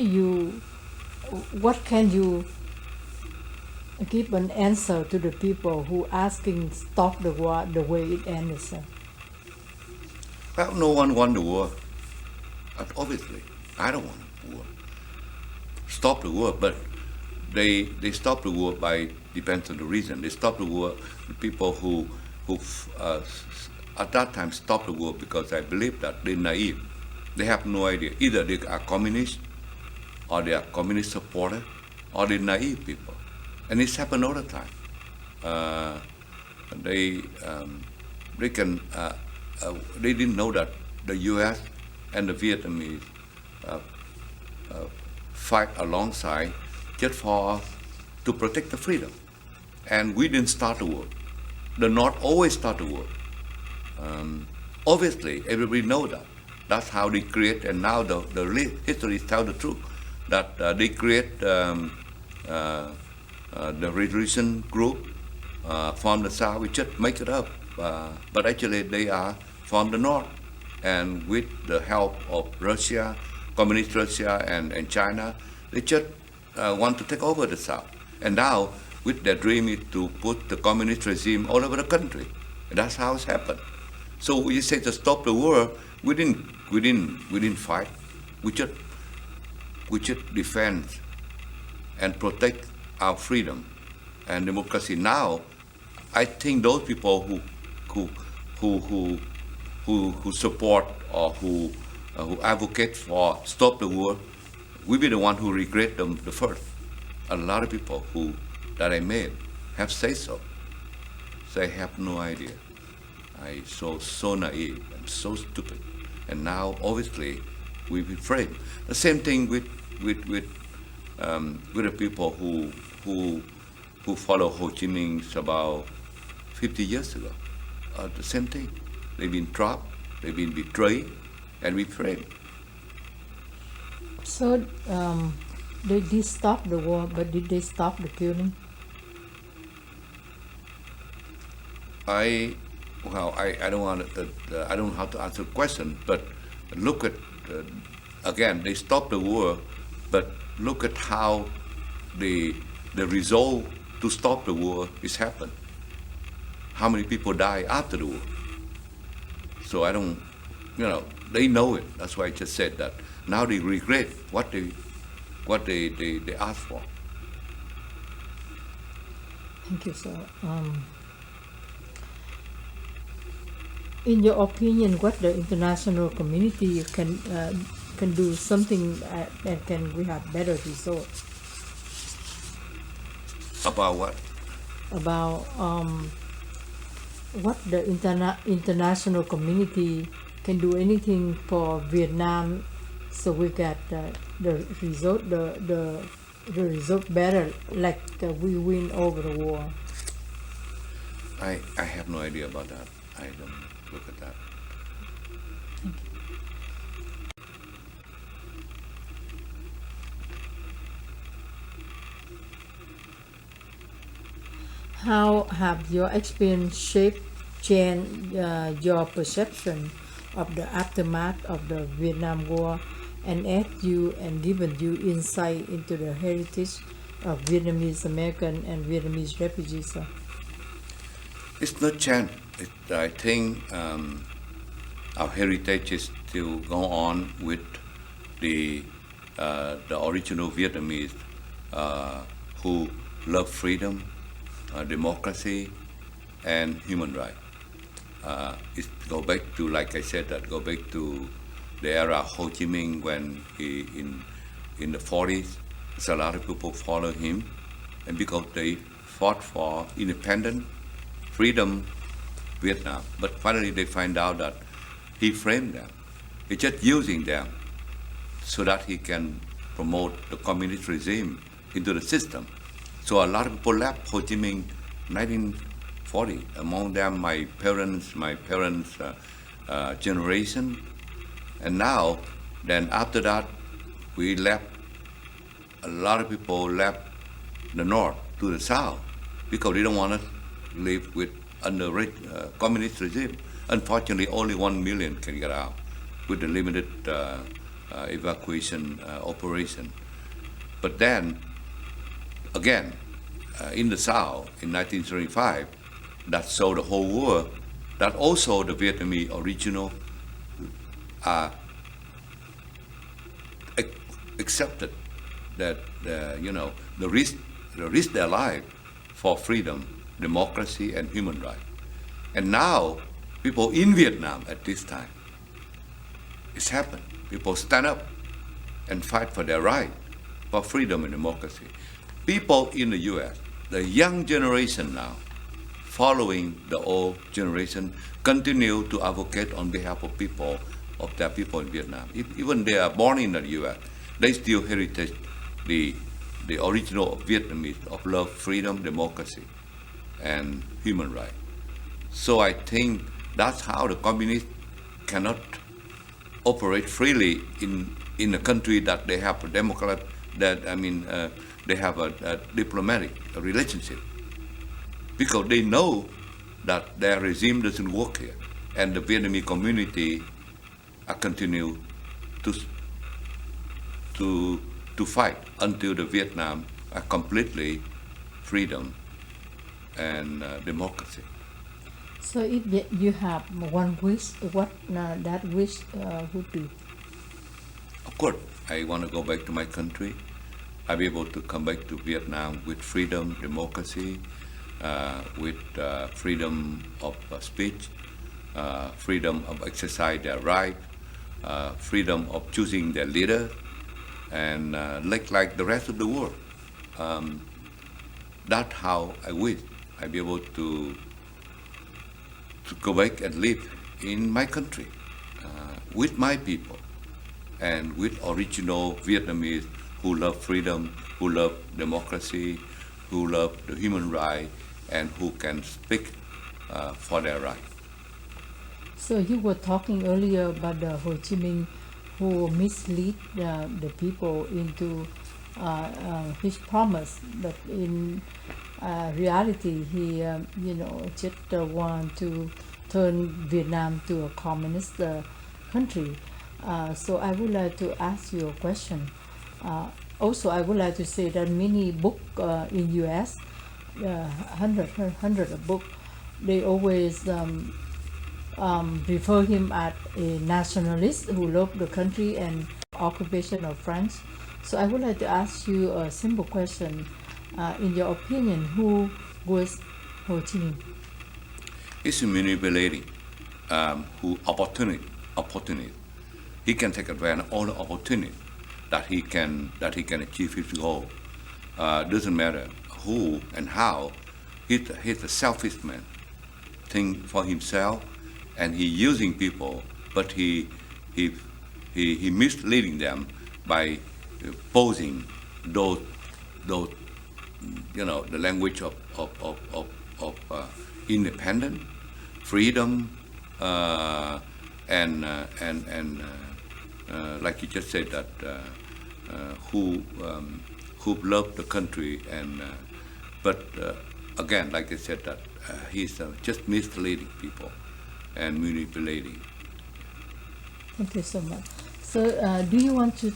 can you give an answer to the people who asking stop the war the way it ends? Well, no one won the war. Obviously, I don't want the war. Stop the war, but they stop the war by depends on the reason. They stop the war. The people who at that time stopped the war because I believe that they're naive. They have no idea. Either they are communist, or they are communist supporter, or they're naive people. And it's happened all the time. They didn't know that the U.S. and the Vietnamese fight alongside just to protect the freedom. And we didn't start the war. The North always start the war. Obviously, everybody knows that. That's how they create, and now the history tells the truth, that they create the resolution group from the South. We just make it up. But actually, they are from the North. And with the help of Russia, Communist Russia and China, they just want to take over the South. And now, with their dream is to put the communist regime all over the country. And that's how it's happened. So you say to stop the war, we didn't fight. We just defend and protect our freedom and democracy. Now, I think those people who support or who advocate for stop the war, we be the one who regret them the first. A lot of people that I met have said so. So I have no idea. I so naive and so stupid. And now, obviously, we be afraid. The same thing with the people who follow Ho Chi Minh about 50 years ago. The same thing. They've been trapped, they've been betrayed, and we afraid. So they did stop the war, but did they stop the killing? I don't want I don't know how to answer the question, but look at again, they stopped the war, but look at how the resolve to stop the war is happened. How many people die after the war? So I don't, they know it. That's why I just said that. Now they regret what they asked for. Thank you, sir. In your opinion, what the international community can do something and can we have better results? About what? About what the international community can do anything for Vietnam so we get the result better, like we win over the war. I have no idea about that. I don't look at that. Thank you. How have your experience changed your perception of the aftermath of the Vietnam War and added you and given you insight into the heritage of Vietnamese American and Vietnamese refugees? It's not changed. I think our heritage is still go on with the original Vietnamese who love freedom, democracy, and human rights. It go back to, like I said, that go back to the era of Ho Chi Minh when he in the 40s, there's a lot of people follow him, and because they fought for independent, freedom, Vietnam. But finally they find out that he framed them. He's just using them so that he can promote the communist regime into the system. So a lot of people left Ho Chi Minh 1940. Among them, my parents' generation. And now, then after that, we left. A lot of people left the north to the south because they don't want to live with under communist regime. Unfortunately, only 1 million can get out with the limited evacuation operation. But then, again, in the South, in 1975, that saw the whole war, that also the Vietnamese original accepted that, the risk their life for freedom, democracy, and human rights. And now, people in Vietnam at this time, it's happened. People stand up and fight for their right, for freedom and democracy. People in the U.S., the young generation now, following the old generation, continue to advocate on behalf of their people in Vietnam. Even they are born in the U.S., they still heritage the original Vietnamese of love, freedom, democracy, and human rights. So I think that's how the communists cannot operate freely in a country that they have a democrat, they have a diplomatic relationship, because they know that their regime doesn't work here, and the Vietnamese community continue to fight until the Vietnam are completely freedom and democracy. So if you have one wish, what that wish would be? Of course, I want to go back to my country. I'll be able to come back to Vietnam with freedom, democracy, with freedom of speech, freedom of exercise their right, freedom of choosing their leader, and like the rest of the world. That's how I wish I'd be able to go back and live in my country with my people and with original Vietnamese who love freedom, who love democracy, who love the human right, and who can speak for their right. So you were talking earlier about the Ho Chi Minh who mislead the people into his promise, but in reality he just want to turn Vietnam to a communist country. So I would like to ask you a question. Also, I would like to say that many books in U.S., hundred of books, they always refer him as a nationalist who loved the country and occupation of France. So I would like to ask you a simple question. In your opinion, who was Ho Chi Minh? He's manipulating, who opportunity. He can take advantage of all the opportunity that he can achieve his goal. Doesn't matter who and how. He's a selfish man. Think for himself, and he using people, but he misleading them by posing those the language of independent, freedom, and like you just said that who love the country but again, like I said that he's just misleading people and manipulating. Thank you so much. So do you want to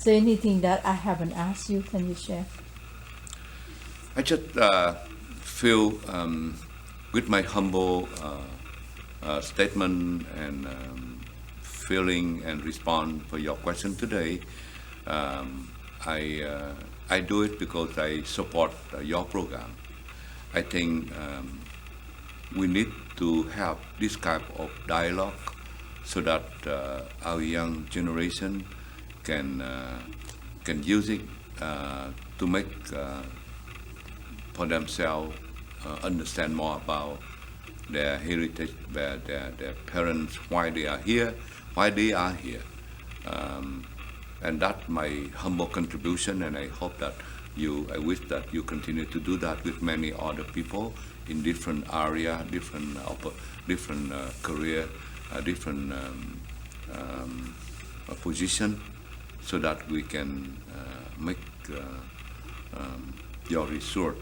say anything that I haven't asked you? Can you share? I just feel with my humble statement and feeling and respond for your question today. I do it because I support your program. I think we need to have this type of dialogue so that our young generation can use it to make for themselves understand more about their heritage, their parents, why they are here. And that's my humble contribution, and I hope that I wish that you continue to do that with many other people in different area, different career, different position, so that we can make your resource.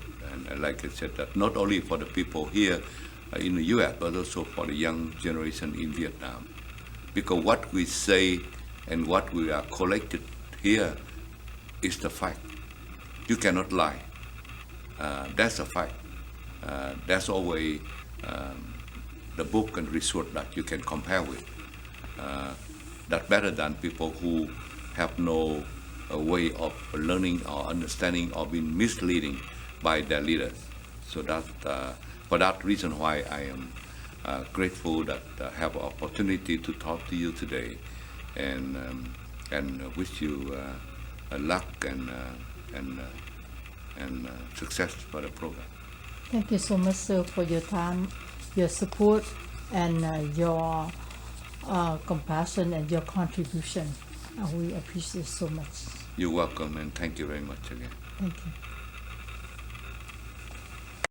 And like I said, that not only for the people here in the U.S., but also for the young generation in Vietnam. Because what we say and what we are collected here is the fact. You cannot lie. That's a fact. That's always the book and resource that you can compare with. That's better than people who have no way of learning or understanding or being misleading by their leaders. So that for that reason why I am grateful that I have an opportunity to talk to you today, and wish you luck and success for the program. Thank you so much, sir, for your time, your support, and your compassion and your contribution. We appreciate so much. You're welcome, and thank you very much again. Thank you.